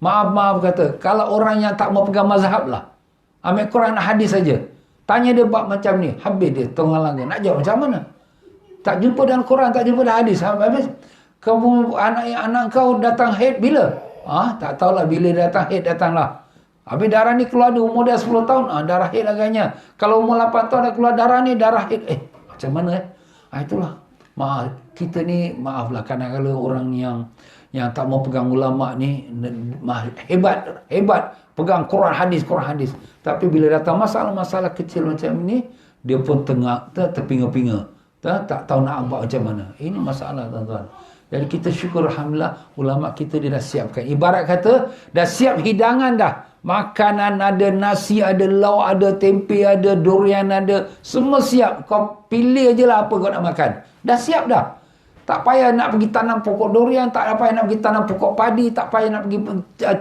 Maaf kata, kalau orang yang tak mau pegang mazhab lah, ambil Quran dan hadis saja, tanya dia bab macam ni, habis dia tengah langgar. Nak jawab macam mana? Tak jumpa dalam Quran, tak jumpa dalam hadis. Habis kamu, anak kau datang haid bila? Tak tahulah bila datang haid, datanglah. Habis darah ni keluar di umur dia 10 tahun, darah haid agaknya. Kalau umur 8 tahun dah keluar darah ni, darah haid. Macam mana? Itulah. Kita ni, maaflah, kadang-kadang orang yang tak mau pegang ulama ni, hebat pegang Quran hadis. Tapi bila datang masalah-masalah kecil macam ni, dia pun terpinga-pinga. Tak tahu nak buat macam mana. Ini masalah, tuan-tuan. Jadi kita syukur, alhamdulillah, ulama kita dia dah siapkan. Ibarat kata, dah siap hidangan dah. Makanan ada, nasi ada, lauk ada, tempe ada, durian ada. Semua siap. Kau pilih je lah apa kau nak makan. Dah siap dah. Tak payah nak pergi tanam pokok durian, tak payah nak pergi tanam pokok padi, tak payah nak pergi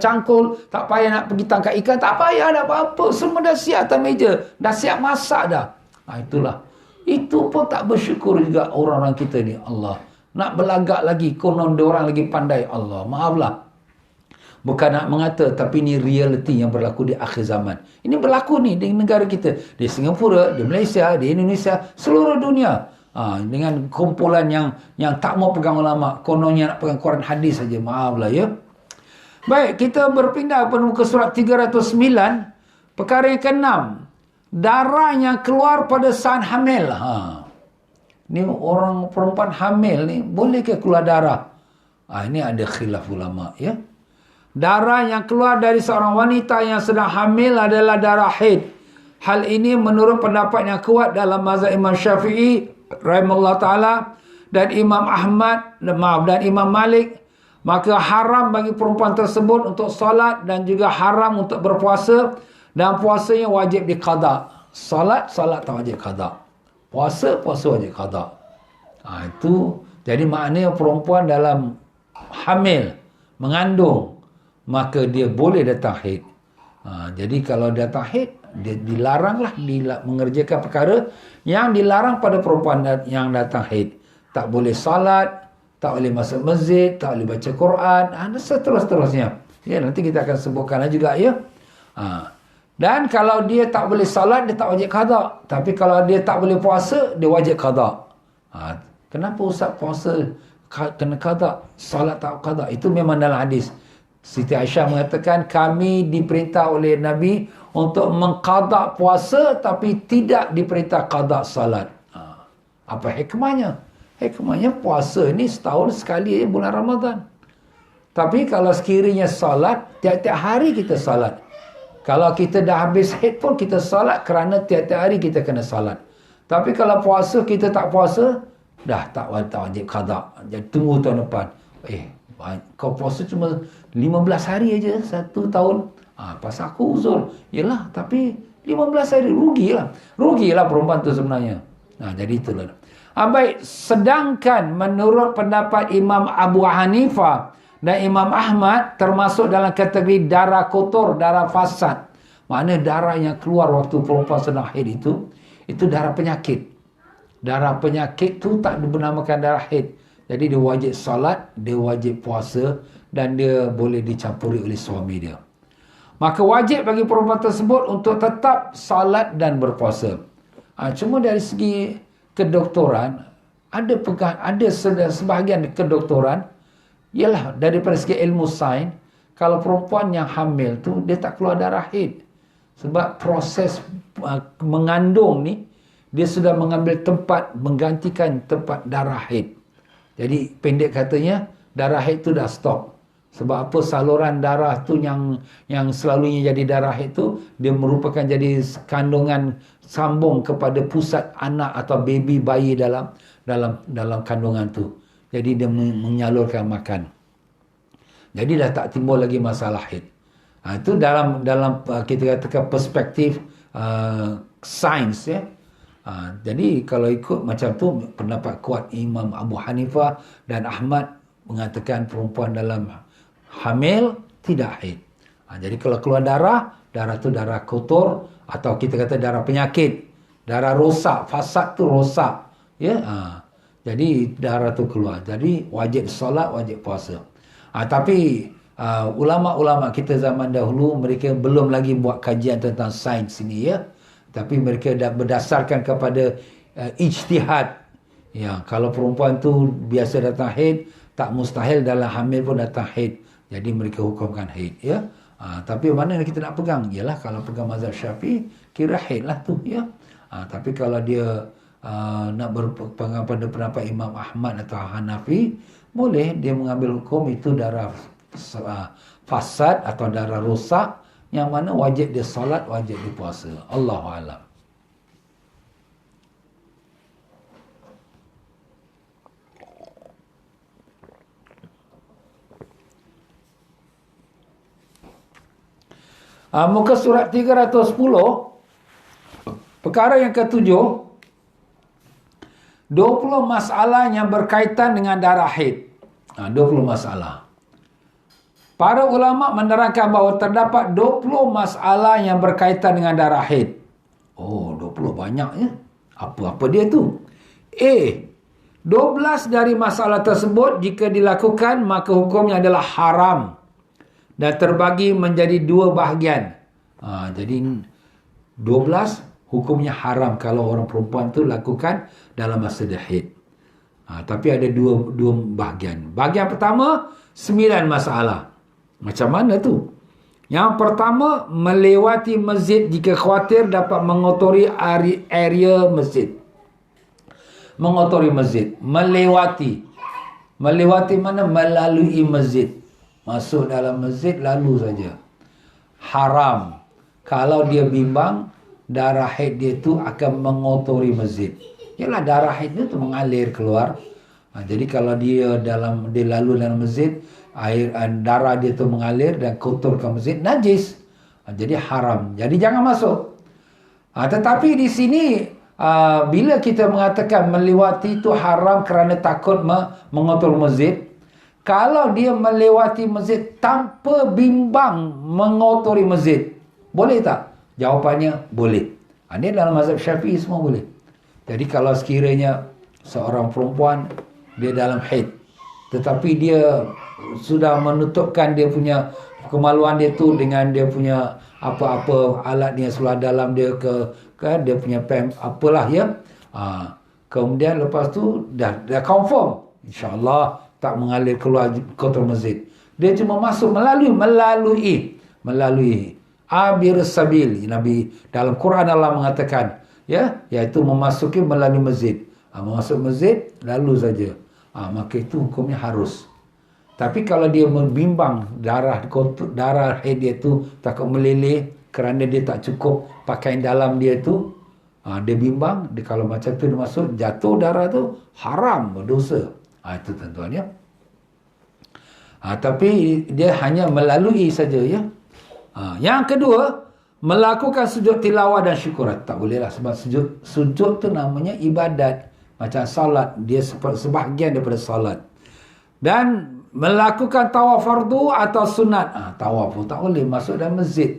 cangkul, tak payah nak pergi tangkap ikan, tak payah nak apa-apa. Semua dah siap atas meja. Dah siap masak dah. Itulah. Itu pun tak bersyukur juga orang-orang kita ni. Allah. Nak berlagak lagi, konon diorang lagi pandai. Allah, maaflah. Bukan nak mengata, tapi ini realiti yang berlaku di akhir zaman. Ini berlaku ni di negara kita. Di Singapura, di Malaysia, di Indonesia, seluruh dunia. Dengan kumpulan yang tak mau pegang ulama. Kononnya nak pegang Quran hadis saja. Maaflah, ya. Baik, kita berpindah pada muka surat 309. Perkara yang ke-6. Darah yang keluar pada saat hamil. Ni orang perempuan hamil ni, boleh ke keluar darah? Ini ada khilaf ulama, ya. Darah yang keluar dari seorang wanita yang sedang hamil adalah darah haid. Hal ini menurut pendapat yang kuat dalam mazhab Imam Syafi'i rahimahullah ta'ala dan Imam Ahmad, dan Imam Malik. Maka haram bagi perempuan tersebut untuk solat dan juga haram untuk berpuasa, dan puasanya wajib diqada. Solat tak wajib qada. Puasa wajib qada. Itu jadi maknanya perempuan dalam hamil, mengandung, maka dia boleh datang haid. Jadi kalau datang haid, dia dilaranglah mengerjakan perkara yang dilarang pada perempuan yang datang haid. Tak boleh salat, tak boleh masuk masjid, tak boleh baca Quran, dan seterusnya. Ya, nanti kita akan sebutkan juga ya. Dan kalau dia tak boleh salat, dia tak wajib qada. Tapi kalau dia tak boleh puasa, dia wajib qada. Kenapa ustaz puasa kena qada, salat tak qada? Itu memang dalam hadis. Siti Aisyah mengatakan, kami diperintah oleh Nabi untuk mengqada puasa tapi tidak diperintah qada salat. Apa hikmahnya? Hikmahnya puasa ni setahun sekali bulan Ramadan. Tapi kalau sekiranya salat, tiap-tiap hari kita salat. Kalau kita dah habis haid pun kita salat kerana tiap-tiap hari kita kena salat. Tapi kalau puasa kita tak puasa, dah tak wajib qada. Jadi tunggu tahun depan. Kau puasa cuma 15 hari aja satu tahun. Pasal aku uzur. Yelah, tapi 15 hari rugilah perempuan tu sebenarnya. Jadi itulah. Baik, sedangkan menurut pendapat Imam Abu Hanifah dan Imam Ahmad termasuk dalam kategori darah kotor, darah fasad. Maknanya darah yang keluar waktu perempuan sedang haid itu darah penyakit. Darah penyakit tu tak dinamakan darah haid. Jadi dia wajib salat, dia wajib puasa dan dia boleh dicampuri oleh suami dia. Maka wajib bagi perempuan tersebut untuk tetap salat dan berpuasa. Cuma dari segi kedoktoran, ada sebahagian kedoktoran, ialah daripada segi ilmu sains, kalau perempuan yang hamil tu dia tak keluar darah haid. Sebab proses mengandung ni, dia sudah mengambil tempat, menggantikan tempat darah haid. Jadi pendek katanya, darah haid tu dah stop. Sebab apa? Saluran darah tu yang selalunya jadi darah haid tu, dia merupakan jadi kandungan sambung kepada pusat anak atau bayi dalam kandungan tu. Jadi dia menyalurkan makan. Jadi dah tak timbul lagi masalah haid. Itu dalam kita katakan perspektif sains ya. Jadi kalau ikut macam tu, pendapat kuat Imam Abu Hanifah dan Ahmad mengatakan perempuan dalam hamil tidak haid. Jadi kalau keluar darah tu darah kotor atau kita kata darah penyakit, darah rosak, fasad tu rosak. Ya. Jadi darah tu keluar. Jadi wajib solat, wajib puasa. Tapi ulama-ulama kita zaman dahulu mereka belum lagi buat kajian tentang sains ini ya. Tapi mereka dah berdasarkan kepada ijtihad. Ya, kalau perempuan tu biasa datang haid, tak mustahil dalam hamil pun datang haid. Jadi mereka hukumkan haid ya. Tapi mana kita nak pegang? Yalah, kalau pegang mazhab Syafi'i, kira haid lah tu ya. Tapi kalau dia nak berpegang pada pendapat Imam Ahmad atau Hanafi, boleh dia mengambil hukum itu darah fasad atau darah rosak, yang mana wajib dia salat, wajib dia puasa. Allahu a'lam. Muka surat 310, perkara yang ketujuh, 20 masalah yang berkaitan dengan darah haid. 20 masalah. Para ulama menerangkan bahawa terdapat 20 masalah yang berkaitan dengan darah haid. 20 banyak ya. Apa-apa dia tu? 12 dari masalah tersebut jika dilakukan maka hukumnya adalah haram dan terbagi menjadi dua bahagian. Jadi 12 hukumnya haram kalau orang perempuan tu lakukan dalam masa dia haid. Tapi ada dua bahagian. Bahagian pertama 9 masalah. Macam mana tu? Yang pertama, melewati masjid jika khawatir dapat mengotori area masjid. Mengotori masjid. Melewati. Melewati mana? Melalui masjid. Masuk dalam masjid, lalu saja. Haram. Kalau dia bimbang, darah haid dia tu akan mengotori masjid. Yalah, darah haid dia tu mengalir keluar. Jadi kalau dia lalu dalam masjid, darah dia tu mengalir dan kotorkan masjid, najis. Jadi haram. Jadi jangan masuk. Tetapi di sini bila kita mengatakan melewati itu haram kerana takut mengotor masjid, kalau dia melewati masjid tanpa bimbang mengotori masjid, boleh tak? Jawapannya boleh. Ini dalam mazhab Syafi'i semua boleh. Jadi kalau sekiranya seorang perempuan dia dalam haid, tetapi dia sudah menutupkan dia punya kemaluan dia tu dengan dia punya apa-apa alat dia seluar dalam dia dia punya apalah ya. Kemudian lepas tu dah confirm, insya-Allah tak mengalir keluar kotor masjid. Dia cuma masuk melalui abir sabil. Nabi dalam Quran Allah mengatakan, ya, iaitu memasuki melalui masjid. Masuk masjid lalu saja. Maka itu hukumnya harus. Tapi kalau dia membimbang darah haid dia tu takut meleleh kerana dia tak cukup pakaian dalam dia tu, dia bimbang, kalau macam tu dia masuk jatuh darah tu haram, berdosa. Itu tuan-tuan ya. Tapi dia hanya melalui saja ya. Yang kedua, melakukan sujud tilawah dan syukuran. Tak boleh lah, sebab sujud tu namanya ibadat. Macam salat, dia sebahagian daripada salat. Dan melakukan tawaf fardu atau sunat. Tawaf pun tak boleh, masuk dalam masjid.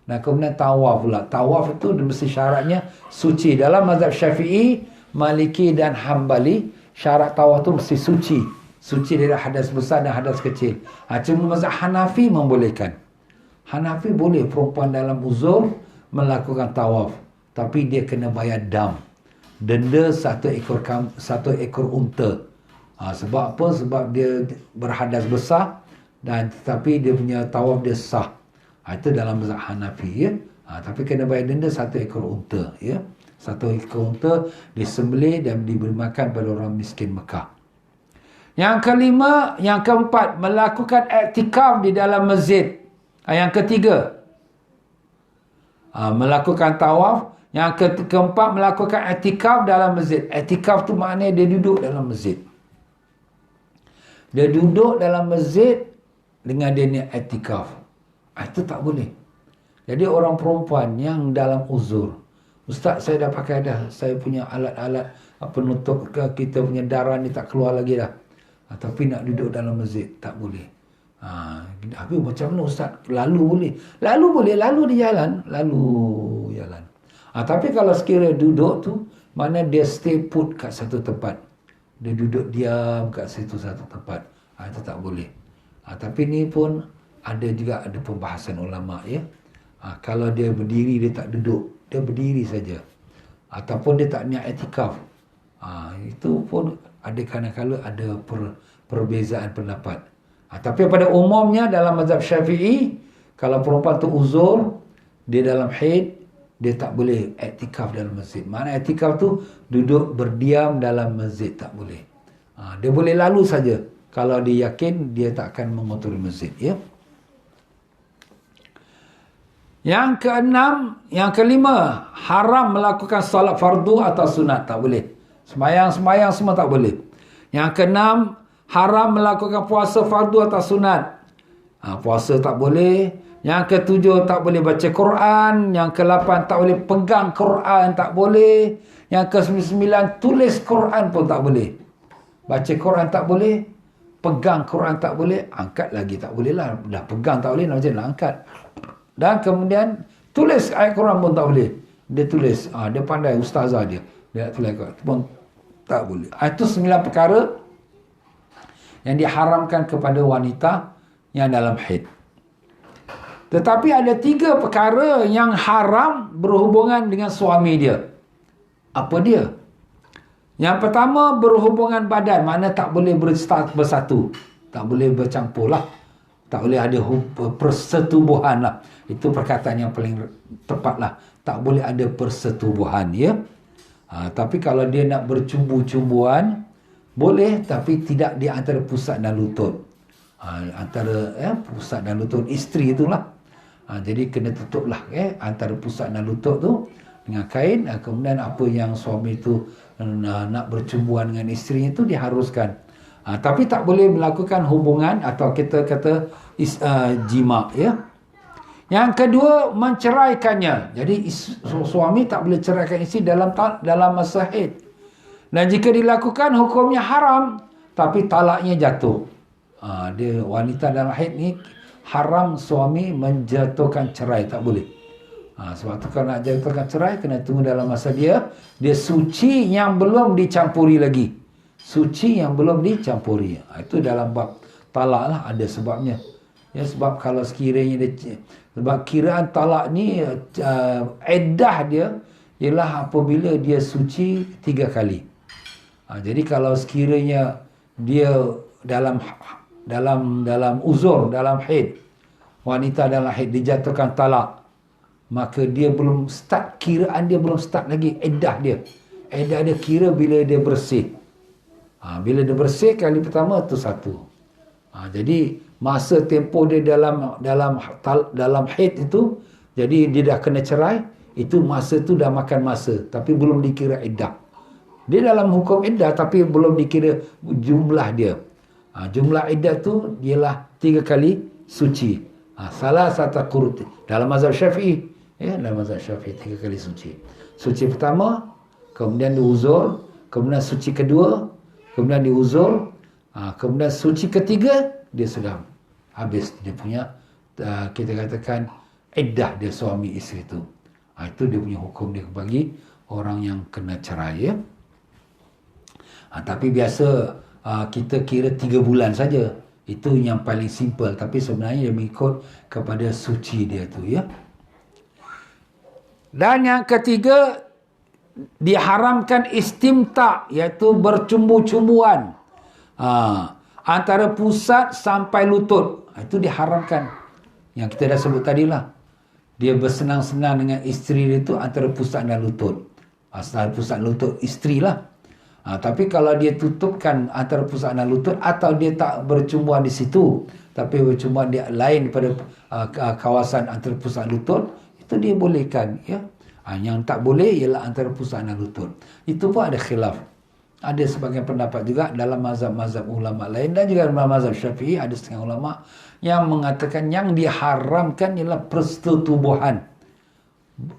Dan kemudian tawaf pula. Tawaf itu mesti syaratnya suci. Dalam mazhab Syafi'i, Maliki dan Hambali, syarat tawaf itu mesti suci. Suci dari hadas besar dan hadas kecil. Cuma mazhab Hanafi membolehkan. Hanafi boleh perempuan dalam uzur melakukan tawaf, tapi dia kena bayar denda satu ekor unta. Sebab apa? Sebab dia berhadas besar dan tetapi dia punya tawaf dia sah. Itu dalam mazhab Hanafi ya. Tapi kena bayar denda satu ekor unta ya. Satu ekor unta disembelih dan diberi makan pada orang miskin Mekah. Yang keempat, melakukan iktikaf di dalam masjid. Yang ketiga, melakukan tawaf. Yang keempat, melakukan iktikaf dalam masjid. Iktikaf tu maknanya dia duduk dalam masjid. Dia duduk dalam masjid dengan dia niat iktikaf. Itu tak boleh. Jadi orang perempuan yang dalam uzur, Ustaz, saya dah pakai dah, saya punya alat-alat penutup kita punya darah ni tak keluar lagi dah. Tapi nak duduk dalam masjid, tak boleh. Habis macam mana Ustaz? Lalu boleh. Lalu dia jalan. Tapi kalau sekiranya duduk tu, mana dia stay put kat satu tempat. Dia duduk diam kat situ satu tempat. Itu tak boleh. Tapi ni pun ada pembahasan ulama ya. Kalau dia berdiri, dia tak duduk. Dia berdiri saja. Ataupun dia tak niat iktikaf. Itu pun ada kadang-kadang ada perbezaan pendapat. Tapi pada umumnya dalam mazhab Syafi'i, kalau perempuan tu uzur, dia dalam haid, dia tak boleh iktikaf dalam masjid. Makna iktikaf tu duduk berdiam dalam masjid, tak boleh. Dia boleh lalu saja kalau dia yakin dia tak akan mengotori masjid ya. Yang kelima, haram melakukan solat fardu atau sunat, tak boleh. Sembayang semua tak boleh. Yang keenam, haram melakukan puasa fardu atau sunat. Puasa tak boleh. Yang ketujuh, tak boleh baca Quran. Yang ke-8, tak boleh pegang Quran, tak boleh. Yang ke-9, tulis Quran pun tak boleh. Baca Quran tak boleh. Pegang Quran tak boleh. Angkat lagi tak boleh lah. Dah pegang tak boleh, macam nak angkat. Dan kemudian tulis ayat Quran pun tak boleh. Dia tulis. Dia pandai, ustazah dia. Dia tulis pun tak boleh. Itu 9 perkara yang diharamkan kepada wanita yang dalam haid. Tetapi ada 3 perkara yang haram berhubungan dengan suami dia. Apa dia? Yang pertama, berhubungan badan. Mana tak boleh bersatu. Tak boleh bercampur lah. Tak boleh ada persetubuhan lah. Itu perkataan yang paling tepat lah. Tak boleh ada persetubuhan ya. Tapi kalau dia nak bercumbu-cumbuan, boleh, tapi tidak di antara pusat dan lutut. Antara pusat dan lutut isteri itulah. Jadi kena tutuplah antara pusat dan lutut tu dengan kain. Kemudian apa yang suami tu nak bercumbuan dengan isterinya tu diharuskan. Tapi tak boleh melakukan hubungan atau kita kata jima ya. Yang kedua, menceraikannya. Jadi suami tak boleh ceraikan isteri dalam masa haid. Dan jika dilakukan, hukumnya haram, tapi talaknya jatuh. Dia wanita dalam haid ni haram suami menjatuhkan cerai, tak boleh. Sebab tu kalau nak jatuhkan cerai, kena tunggu dalam masa dia suci yang belum dicampuri lagi. Suci yang belum dicampuri. Itu dalam bab talak lah, ada sebabnya. Ya, sebab kalau sekiranya sebab kiraan talak ni iddah dia ialah apabila dia suci 3 kali. Jadi kalau sekiranya dia dalam uzur, dalam haid, wanita dalam haid dijatuhkan talak, maka dia belum start, kiraan dia belum start lagi iddah dia. Iddah dia kira bila dia bersih. Bila dia bersih kali pertama tu satu. Jadi masa tempoh dia dalam haid itu, jadi dia dah kena cerai, itu masa tu dah makan masa, tapi belum dikira iddah. Dia dalam hukum iddah tapi belum dikira jumlah dia. Jumlah iddah tu ialah 3 kali suci. Salah satu qurut dalam mazhab Syafi'i, ya, dalam mazhab Syafi'i 3 kali suci. Suci pertama, kemudian diuzur, kemudian suci kedua, kemudian diuzur, kemudian suci ketiga, dia sudah habis dia punya, kita katakan iddah dia suami isteri itu. Itu dia punya hukum dia bagi orang yang kena cerai, ya. Tapi biasa kita kira 3 bulan saja. Itu yang paling simple, tapi sebenarnya dia mengikut kepada suci dia tu, ya. Dan yang ketiga, diharamkan istimta, iaitu bercumbu-cumbuan antara pusat sampai lutut. Itu diharamkan. Yang kita dah sebut tadilah. Dia bersenang-senang dengan isteri dia tu antara pusat dan lutut. Antara pusat lutut isteri lah. Tapi kalau dia tutupkan antara pusat dan lutut, atau dia tak bercumbuan di situ, tapi bercumbuan dia lain pada kawasan antara pusat lutut, itu dia bolehkan, ya. Yang tak boleh ialah antara pusat dan lutut. Itu pun ada khilaf. Ada sebagian pendapat juga dalam mazhab-mazhab ulama lain, dan juga dalam mazhab Syafi'i ada setengah ulama yang mengatakan yang diharamkan ialah persetubuhan.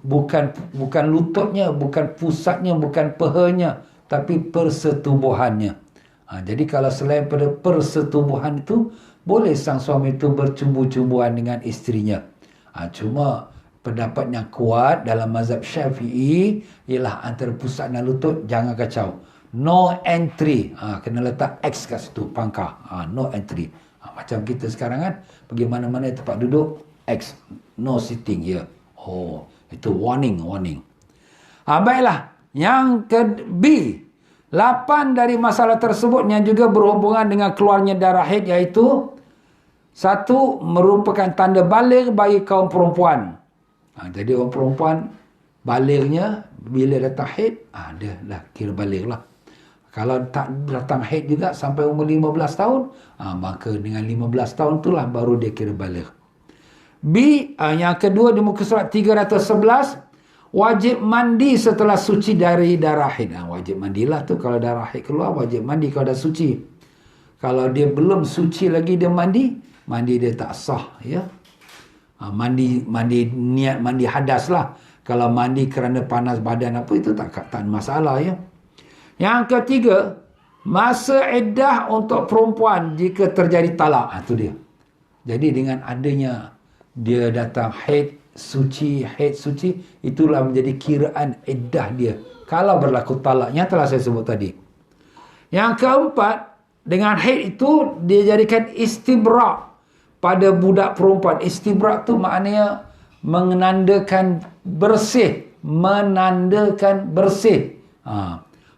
Bukan lututnya, bukan pusatnya, bukan pahanya, tapi persetubuhannya. Jadi kalau selain pada persetubuhan itu, boleh sang suami itu bercumbu-cumbuan dengan isterinya. Cuma pendapat yang kuat dalam mazhab Syafi'i ialah antara pusat dan lutut, jangan kacau. No entry. Kena letak X kat situ, pangkah. No entry. Macam kita sekarang kan, pergi mana-mana tempat duduk, X. No sitting here. Itu warning. Baiklah. Yang B, 8 dari masalah tersebut yang juga berhubungan dengan keluarnya darah haid, iaitu 1, merupakan tanda baligh bagi kaum perempuan. Jadi orang perempuan balighnya bila datang haid, dia dah kira baligh lah. Kalau tak datang haid juga sampai umur 15 tahun, maka dengan 15 tahun itulah baru dia kira baligh. B, yang kedua di muka surat 311, wajib mandi setelah suci dari darah haid. Wajib mandilah tu kalau darah haid keluar, wajib mandi kalau dah suci. Kalau dia belum suci lagi dia mandi dia tak sah, ya. Mandi niat mandi hadas lah. Kalau mandi kerana panas badan apa, itu tak masalah, ya. Yang ketiga, masa iddah untuk perempuan jika terjadi talak. Itu dia. Jadi dengan adanya dia datang haid suci, itulah menjadi kiraan iddah dia kalau berlaku talaknya telah saya sebut tadi. Yang keempat, dengan haid itu dia jadikan istibra pada budak perempuan. Istibra tu maknanya menandakan bersih,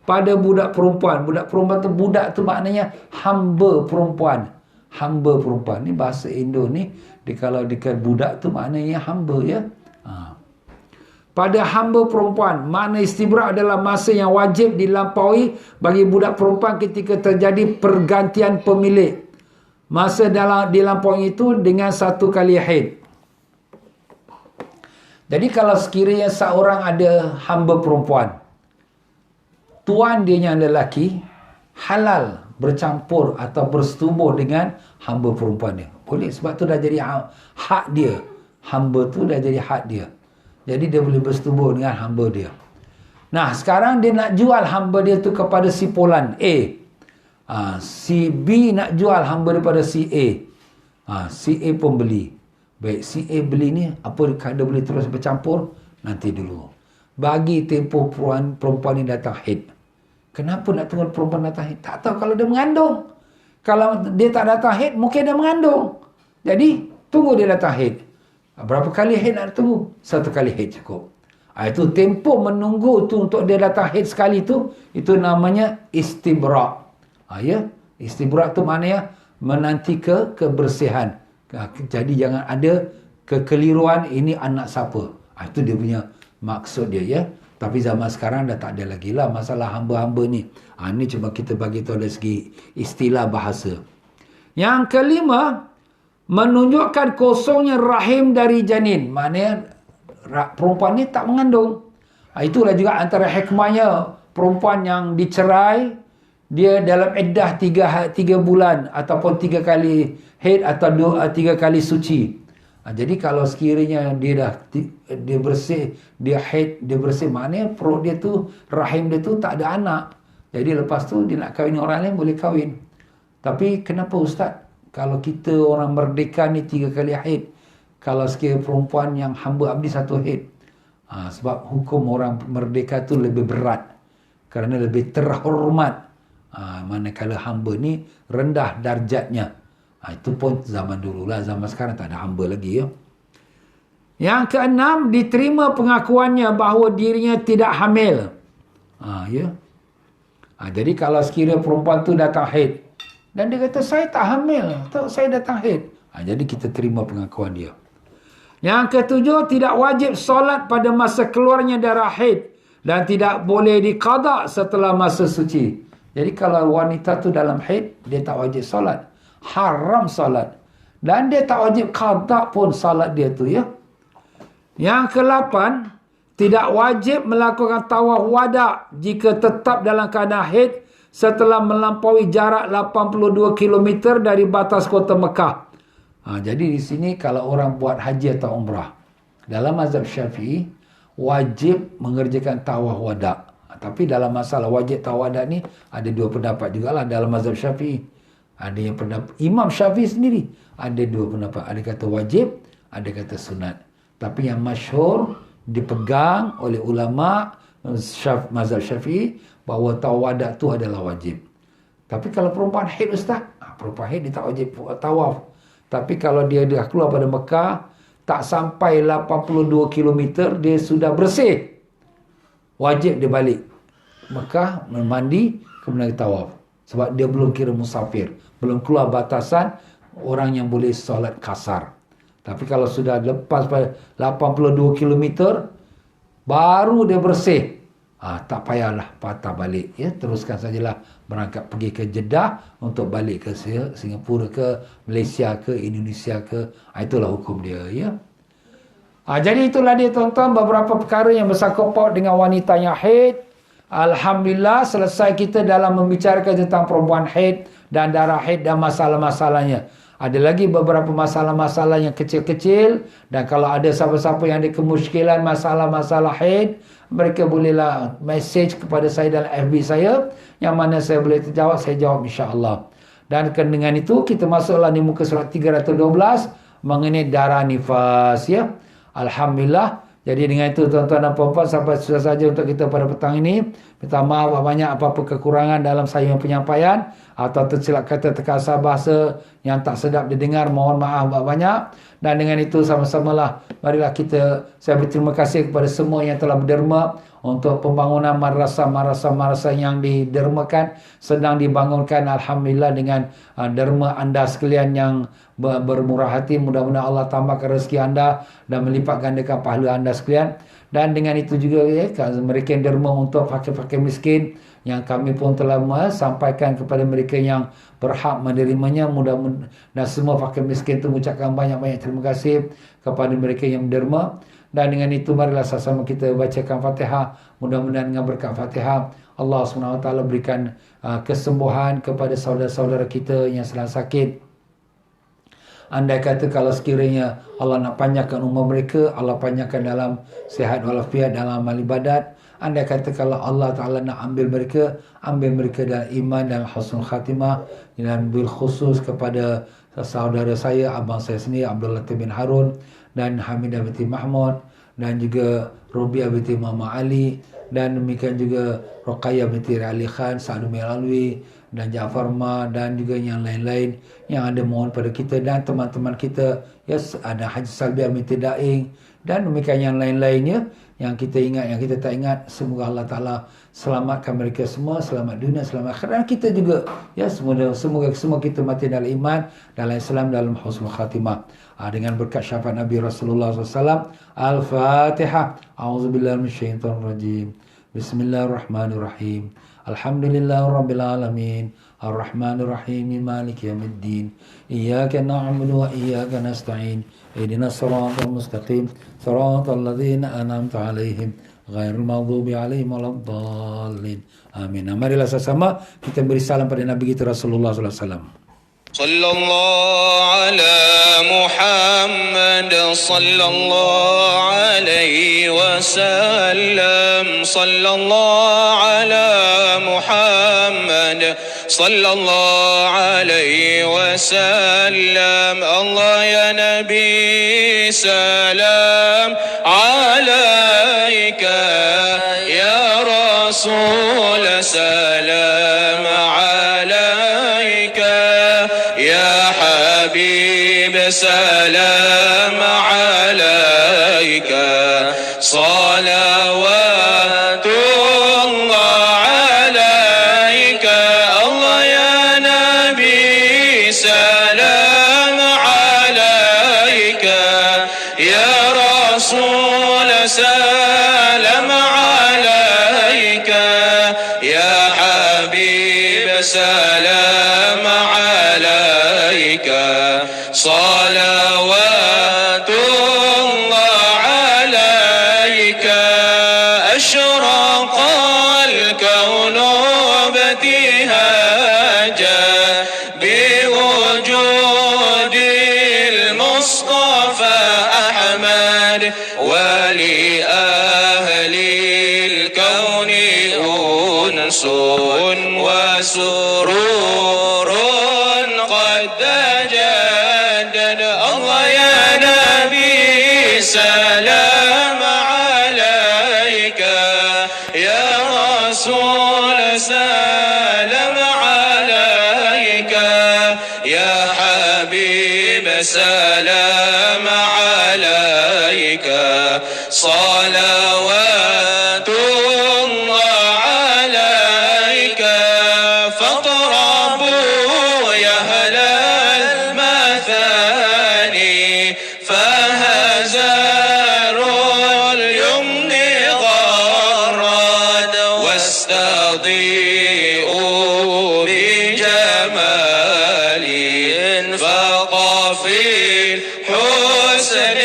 pada budak perempuan. Budak perempuan tu, budak tu maknanya hamba perempuan. Ni bahasa Indo ni, kalau dekat budak tu maknanya hamba, ya. Pada hamba perempuan, makna istibra adalah masa yang wajib dilampaui bagi budak perempuan ketika terjadi pergantian pemilik. Masa dilampaui itu dengan 1 kali haid. Jadi kalau sekiranya seorang ada hamba perempuan, tuan dia yang lelaki halal bercampur atau bersetubuh dengan hamba perempuan dia. Boleh, sebab tu dah jadi hak dia. hamba tu dah jadi had dia. Jadi dia boleh bersetubuh dengan hamba dia. Nah, sekarang dia nak jual hamba dia tu kepada si Polan A. Si B nak jual hamba daripada si A. Si A pun beli. Baik, si A beli ni, apa dia boleh terus bercampur? Nanti dulu. Bagi tempoh perempuan ni datang haid. Kenapa nak tunggu perempuan datang haid? Tak tahu kalau dia mengandung. Kalau dia tak datang haid, mungkin dia mengandung. Jadi, tunggu dia datang haid. Berapa kali haid nak tunggu? 1 kali haid cukup. Itu tempoh menunggu tu untuk dia datang haid sekali tu, itu namanya istibra'. Ya, istibra' tu maknanya menanti kebersihan. Jadi jangan ada kekeliruan ini anak siapa. Itu dia punya maksud dia, ya. Tapi zaman sekarang dah tak ada lagi lah masalah hamba-hamba ni. Ini cuma kita bagi tahu dari segi istilah bahasa. Yang kelima, menunjukkan kosongnya rahim dari janin. Maknanya perempuan ni tak mengandung. Itulah juga antara hikmahnya perempuan yang dicerai, dia dalam iddah 3 bulan ataupun 3 kali haid atau 3 kali suci. Jadi kalau sekiranya dia bersih, dia haid, dia bersih, maknanya perut dia tu, rahim dia tu tak ada anak. Jadi lepas tu dia nak kahwin orang lain, boleh kahwin. Tapi kenapa Ustaz? Kalau kita orang merdeka ni 3 kali haid, kalau sekiranya perempuan yang hamba abdi 1 haid. Sebab hukum orang merdeka tu lebih berat. Kerana lebih terhormat. Manakala hamba ni rendah darjatnya. Itu pun zaman dululah. Zaman sekarang tak ada hamba lagi, ya. Yang keenam, diterima pengakuannya bahawa dirinya tidak hamil. Ya. Jadi kalau sekiranya perempuan tu datang haid dan dia kata saya tak hamil, saya datang haid. Jadi kita terima pengakuan dia. Yang ketujuh, tidak wajib solat pada masa keluarnya darah haid dan tidak boleh diqada setelah masa suci. Jadi kalau wanita tu dalam haid, dia tak wajib solat. Haram solat. Dan dia tak wajib qada pun solat dia tu, ya. Yang ke-8, tidak wajib melakukan tawaf wada jika tetap dalam keadaan haid setelah melampaui jarak 82 km dari batas kota Mekah. Jadi di sini kalau orang buat haji atau umrah, dalam mazhab Syafi'i wajib mengerjakan tawaf wada. Tapi dalam masalah wajib tawaf wada ni ada 2 pendapat jugalah dalam mazhab Syafi'i. Ada yang pendapat Imam Syafi'i sendiri ada 2 pendapat. Ada kata wajib, ada kata sunat. Tapi yang masyhur dipegang oleh ulama mazhab Syafi'i bahawa tawaf wada tu adalah wajib. Tapi kalau perempuan haid Ustaz, perempuan haid dia tak wajib tawaf. Tapi kalau dia dah keluar pada Mekah, tak sampai 82 km, dia sudah bersih. Wajib dia balik Mekah, mandi, kemudian tawaf. Sebab dia belum kira musafir. Belum keluar batasan orang yang boleh solat kasar. Tapi kalau sudah lepas pada 82 km, baru dia bersih. Tak payahlah patah balik. Ya, teruskan sajalah berangkat pergi ke Jeddah untuk balik ke Singapura ke Malaysia ke Indonesia ke. Itulah hukum dia, ya. Jadi itulah dia tuan-tuan beberapa perkara yang bersangkut paut dengan wanita yang haid. Alhamdulillah selesai kita dalam membicarakan tentang perempuan haid dan darah haid dan masalah-masalahnya. Ada lagi beberapa masalah-masalah yang kecil-kecil, dan kalau ada siapa-siapa yang ada kemusykilan masalah-masalah haid, mereka bolehlah message kepada saya dalam FB saya, yang mana saya boleh terjawab, saya jawab insya-Allah. Dan dengan itu kita masuklah di muka surat 312 mengenai darah nifas, ya. Alhamdulillah. Jadi dengan itu tuan-tuan dan puan-puan, sampai sudah saja untuk kita pada petang ini. Minta maaf banyak apa-apa kekurangan dalam saya penyampaian atau tersilap kata terkasar bahasa yang tak sedap didengar, mohon maaf banyak. Dan dengan itu sama-samalah marilah saya berterima kasih kepada semua yang telah berderma untuk pembangunan madrasah yang didermakan sedang dibangunkan. Alhamdulillah dengan derma anda sekalian yang bermurah hati, mudah-mudahan Allah tambahkan rezeki anda dan melipat gandakan pahala anda sekalian. Dan dengan itu juga, ya, mereka yang derma untuk fakir-fakir miskin yang kami pun telah sampaikan kepada mereka yang berhak menerimanya. Mudah-mudahan dan semua fakir miskin itu mengucapkan banyak-banyak terima kasih kepada mereka yang derma. Dan dengan itu marilah sama-sama kita bacakan Fatihah. Mudah-mudahan dengan berkat Fatihah Allah SWT berikan kesembuhan kepada saudara-saudara kita yang sedang sakit. Andai kata kalau sekiranya Allah nak panjangkan umur mereka, Allah panjangkan dalam sihat walafiat, dalam amal ibadat. Andai kata kalau Allah Ta'ala nak ambil mereka dalam iman dan husnul khatimah. Dan bil khusus kepada saudara saya, abang saya sendiri, Abdul Latif bin Harun, dan Hamidah binti Mahmud, dan juga Rubiah binti Muhammad Ali, dan demikian juga Ruqayyah binti Ali Khan, Sa'ad bin Alwi, dan Ja'far Ma, dan juga yang lain-lain yang ada mohon pada kita, dan teman-teman kita, ada Haji Salbiah binti Daing, dan demikian yang lain-lainnya yang kita ingat, yang kita tak ingat. Semoga Allah Ta'ala selamatkan mereka semua, selamat dunia, selamat akhirat, dan kita juga, semoga semua kita mati dalam iman, dalam Islam, dalam husnul khatimah, dengan berkat syafaat Nabi Rasulullah SAW. Al-Fatihah. A'udzubillahi minasyaitonir rajim. Bismillahirrahmanirrahim. Alhamdulillahirabbil alamin. Ar-Rahmanir Rahim. Maliki yaumiddin. Iyyaka na'budu wa iyyaka nasta'in. Ihdinas siratal mustaqim. Siratal ladzina an'amta 'alaihim ghairil maghdubi 'alaihim waladdallin. Amin. Marilah sama-sama kita beri salam pada Nabi kita Rasulullah sallallahu alaihi wasallam. Sallallahu ala Muhammad sallallahu alaihi wasallam. Sallallahu ala Muhammad sallallahu alaihi wasallam. Allah ya Nabi salam alaika, ya Rasul salam alaika, ya Habib salam alaika. Salawatullah alaika. Allah ya Nabi salam alaika, ya Rasul salam alaika, ya Habib salam alaika. Salawatullah alaika. أشرق الكون ابتهاجا بوجود المصطفى أحمد، ولأهل الكون أنس وسرور قد تجدد. الله يا نبي سلام عليك، يا رسول سلام عليك، يا حبيب سلام عليك. صلوات الله عليك. فاطربوا يا أهل المثاني، فهزاروا اليمن غرد، واستضيئوا بجمال فقفي الحسن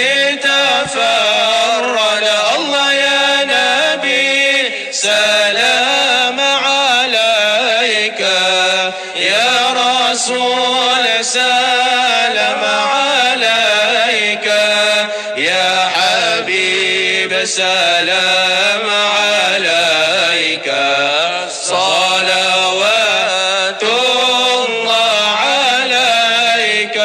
تفرد. الله يا نبي سلام عليك، يا رسول سلام عليك، يا حبيب سلام عليك. صلوات الله عليك.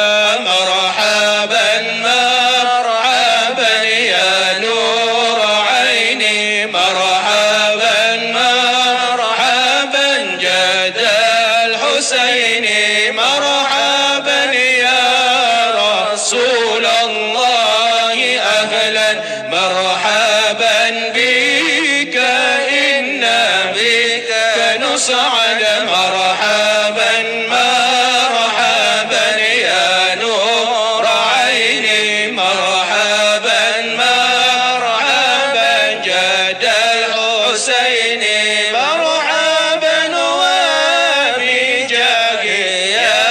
مرحبا مرحبا يا نور عيني، مرحبا مرحبا جد الحسين، مرحبا يا رسول الله أهلا مرحبا بك، إن بك نسعد. مرحبا مرحبا يا نور عيني، مرحبا مرحبا جد الحسين، مرحبا وبجاه يا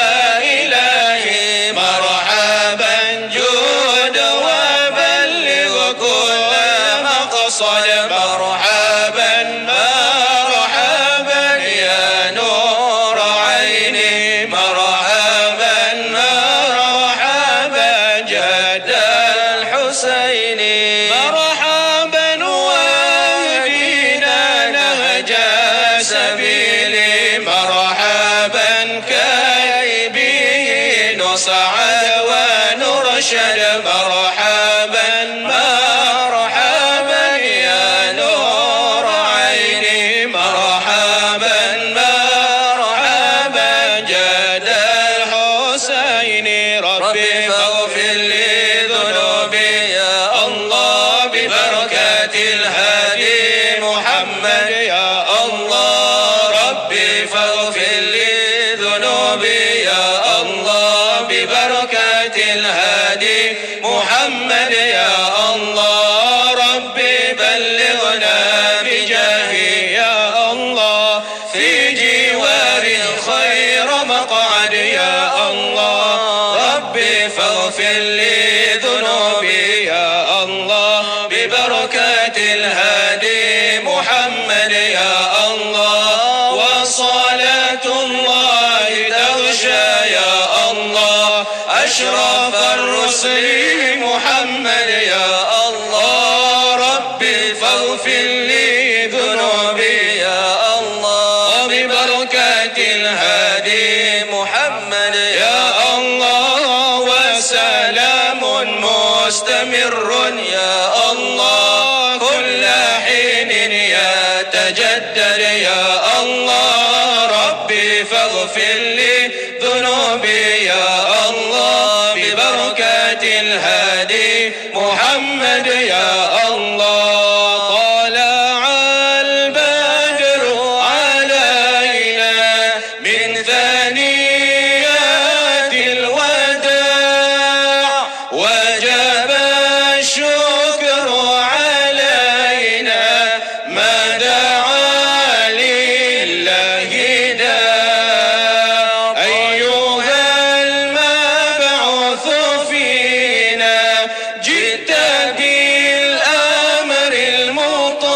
إلهي، مرحبا جود وبلغ كل مقصد. مرحبا مرحبا يا نور عيني، مرحبا مرحبا ببركات الهادي محمد يا الله وصلاة الله تغشى يا الله أشرف الرسل محمد يا الله ربي فاغفر لي ذنوبي يا الله وببركات الهادي محمد يا الله وسلام مستمر يا الله كل حين يتجدد يا الله ربي فاغفر لي ذنوبي يا الله ببركات الهادي محمد يا الله طلع البدر علينا من ثنيات الوداع وجب الشكر علينا ما دعا لله داع أيها المبعوث فينا جئت بالأمر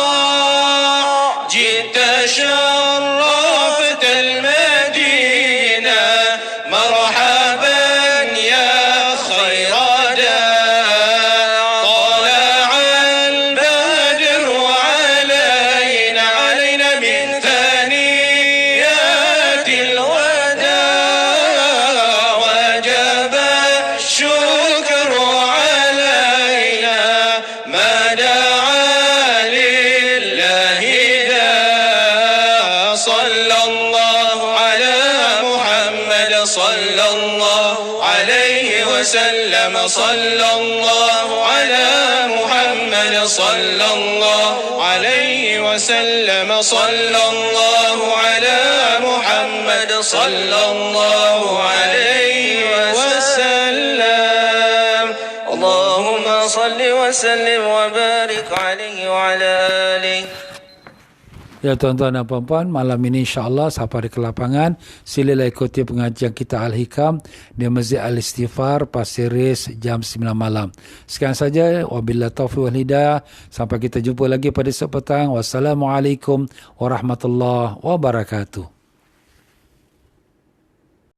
المطاع جئت شرفت المدينة مرحبا يا خير داع طلع البدر علينا من ثنيات الوداع وجب الشكر علينا ما دعا لله داع صلى الله على محمد صلى الله عليه وسلم صلى الله على محمد صلى الله عليه وسلم صلى الله على محمد صلى الله عليه وسلم اللهم صل وسلم وبارك عليه وعلى آله. Ya tuan-tuan dan puan-puan, malam ini insya-Allah Safari ke Lapangan, silalah ikuti pengajian kita Al-Hikam di Masjid Al-Istighfar Pasir Ris jam 9 malam. Sekian saja, wabillahi taufiq wal hidayah. Sampai kita jumpa lagi pada esok petang. Wassalamualaikum warahmatullahi wabarakatuh.